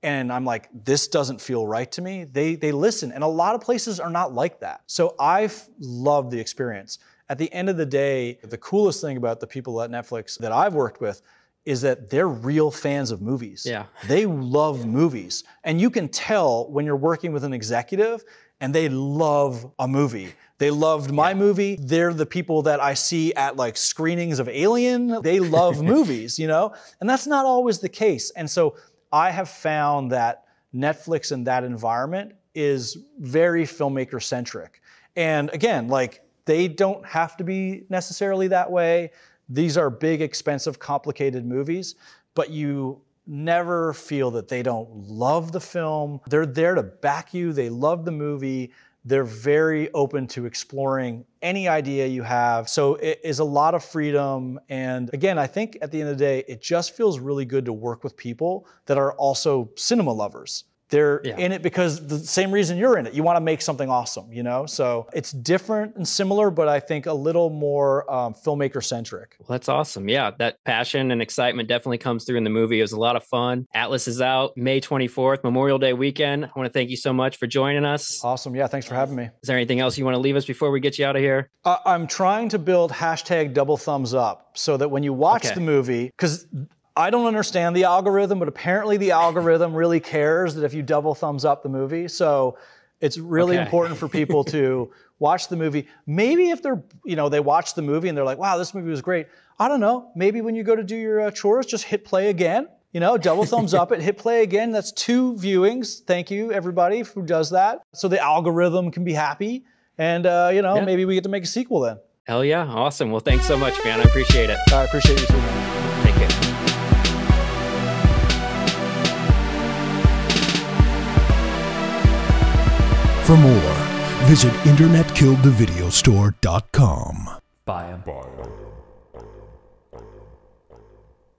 and I'm like, this doesn't feel right to me, they listen. And a lot of places are not like that. So I've loved the experience. At the end of the day, the coolest thing about the people at Netflix that I've worked with is that they're real fans of movies. Yeah. They love movies. And you can tell when you're working with an executive and they love a movie. They loved my movie. They're the people that I see at like screenings of Alien. They love movies, And that's not always the case. And so I have found that Netflix in that environment is very filmmaker centric. And again, like, they don't have to be necessarily that way. These are big, expensive, complicated movies, but you never feel that they don't love the film. They're there to back you. They love the movie. They're very open to exploring any idea you have. So it is a lot of freedom. And again, I think at the end of the day, it just feels really good to work with people that are also cinema lovers. They're in it because the same reason you're in it. You want to make something awesome, So it's different and similar, but I think a little more filmmaker centric. Well, that's awesome. Yeah, that passion and excitement definitely comes through in the movie. It was a lot of fun. Atlas is out May 24th, Memorial Day weekend. I want to thank you so much for joining us. Awesome. Yeah, thanks for having me. Is there anything else you want to leave us before we get you out of here? I'm trying to build hashtag double thumbs up so that when you watch the movie, because I don't understand the algorithm, but apparently the algorithm really cares that if you double thumbs up the movie. So it's really important for people to watch the movie. Maybe if they're, they watch the movie and they're like, wow, this movie was great. I don't know. Maybe when you go to do your chores, just hit play again. Double thumbs up it, hit play again. That's 2 viewings. Thank you, everybody who does that. So the algorithm can be happy. And, maybe we get to make a sequel then. Hell yeah. Awesome. Well, thanks so much, man. I appreciate it. I appreciate you too, man. Take care. For more, visit internetkilledthevideostore.com. Buy 'em.